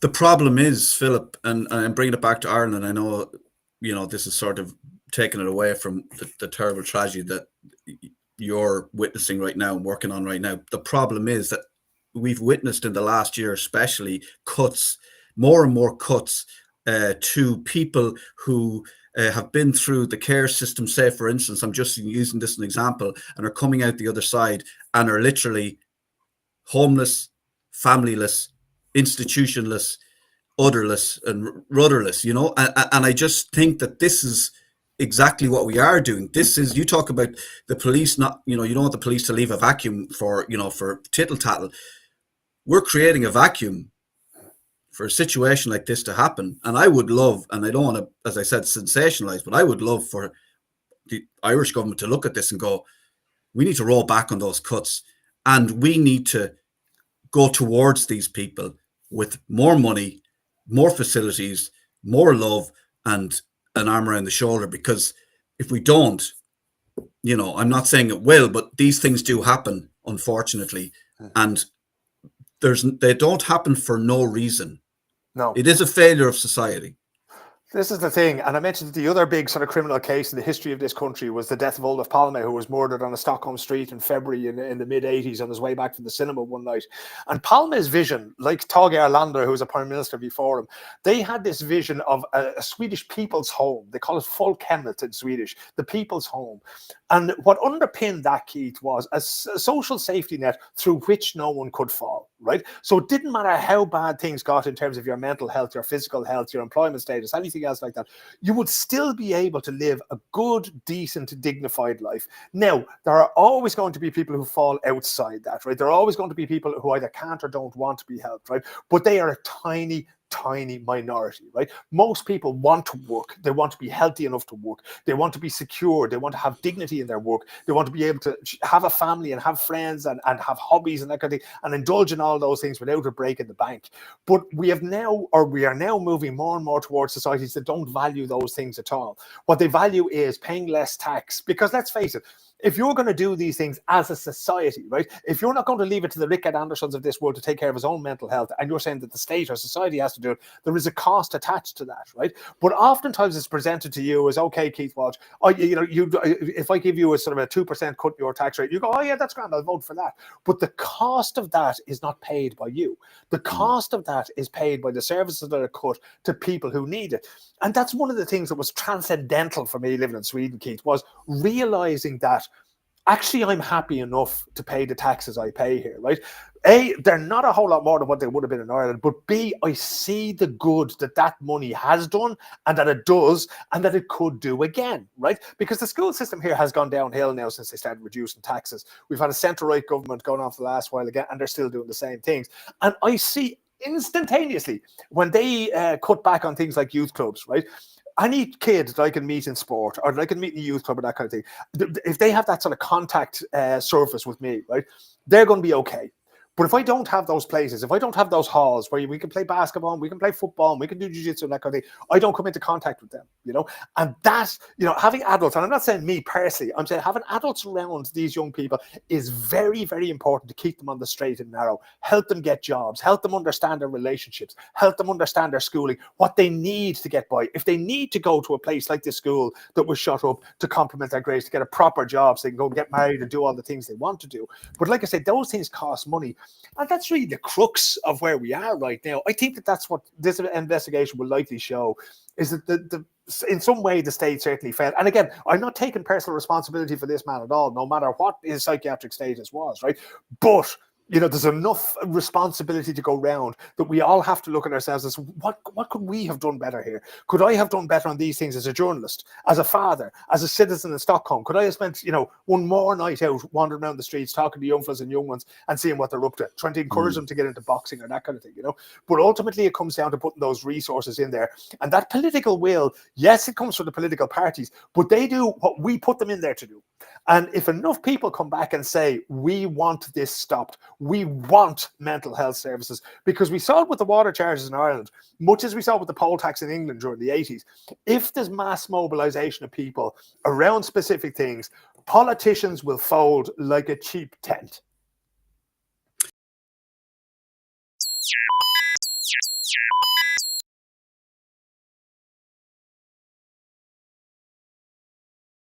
The problem is, Philip, and I'm bringing it back to Ireland, and I know, you know, this is sort of taking it away from the terrible tragedy that you're witnessing right now and working on right now. The problem is that we've witnessed in the last year, especially, more and more cuts to people who have been through the care system. Say, for instance, I'm just using this as an example, and are coming out the other side and are literally homeless, familyless, institutionless, udderless, and rudderless, you know. And I just think that this is exactly what we are doing. This is, you talk about the police, not, you know, you don't want the police to leave a vacuum for, you know, for tittle tattle. We're creating a vacuum for a situation like this to happen. And I would love, and I don't want to, as I said, sensationalize, but I would love for the Irish government to look at this and go, we need to roll back on those cuts, and we need to go towards these people with more money, more facilities, more love, and an arm around the shoulder. Because if we don't, you know, I'm not saying it will, but these things do happen, unfortunately, and they don't happen for no reason. No, it is a failure of society. This is the thing, and I mentioned the other big sort of criminal case in the history of this country was the death of Olof Palme, who was murdered on a Stockholm street in February in the mid-80s on his way back from the cinema one night. And Palme's vision, like Tage Erlander, who was a prime minister before him, they had this vision of a Swedish people's home. They call it folkhemmet in Swedish, the people's home. And what underpinned that, Keith, was a social safety net through which no one could fall, right? So it didn't matter how bad things got in terms of your mental health, your physical health, your employment status, anything else like that, you would still be able to live a good, decent, dignified life. Now, there are always going to be people who fall outside that, right? There are always going to be people who either can't or don't want to be helped, right? But they are a tiny minority, right? Most people want to work. They want to be healthy enough to work. They want to be secure. They want to have dignity in their work. They want to be able to have a family and have friends and have hobbies and that kind of thing, and indulge in all those things without a break in the bank. But we are now moving more and more towards societies that don't value those things at all. What they value is paying less tax, because let's face it, if you're going to do these things as a society, right, if you're not going to leave it to the Rickard Andersons of this world to take care of his own mental health, and you're saying that the state or society has to do it, there is a cost attached to that, right? But oftentimes it's presented to you as, okay, Keith Walsh, if I give you a sort of a 2% cut your tax rate, you go, oh yeah, that's grand, I'll vote for that. But the cost of that is not paid by you. The cost of that is paid by the services that are cut to people who need it. And that's one of the things that was transcendental for me living in Sweden, Keith, was realizing that actually I'm happy enough to pay the taxes I pay here, right? A, they're not a whole lot more than what they would have been in Ireland, but B, I see the good that money has done and that it does and that it could do again, right? Because the school system here has gone downhill now since they started reducing taxes. We've had a centre-right government going on for the last while again, and they're still doing the same things. And I see instantaneously when they cut back on things like youth clubs, right? Any kid that I can meet in sport or that I can meet in a youth club or that kind of thing, if they have that sort of contact surface with me, right, they're going to be okay. But if I don't have those places, if I don't have those halls where we can play basketball, we can play football, and we can do jiu-jitsu and that kind of thing, I don't come into contact with them, you know? And that's, you know, having adults, and I'm not saying me personally, I'm saying having adults around these young people is very, very important to keep them on the straight and narrow, help them get jobs, help them understand their relationships, help them understand their schooling, what they need to get by. If they need to go to a place like this school that was shut up to complement their grades, to get a proper job so they can go get married and do all the things they want to do. But like I said, those things cost money. And that's really the crux of where we are right now. I think that's what this investigation will likely show, is that in some way the state certainly failed. And again, I'm not taking personal responsibility for this man at all, no matter what his psychiatric status was, right? But you know, there's enough responsibility to go round that we all have to look at ourselves as what could we have done better here? Could I have done better on these things as a journalist, as a father, as a citizen in Stockholm? Could I have spent, you know, one more night out wandering around the streets, talking to young fellas and young ones and seeing what they're up to, trying to encourage them to get into boxing or that kind of thing, you know? But ultimately it comes down to putting those resources in there. And that political will, yes, it comes from the political parties, but they do what we put them in there to do. And if enough people come back and say, we want this stopped, we want mental health services, because we saw it with the water charges in Ireland, much as we saw with the poll tax in England during the 80s. If there's mass mobilization of people around specific things, politicians will fold like a cheap tent.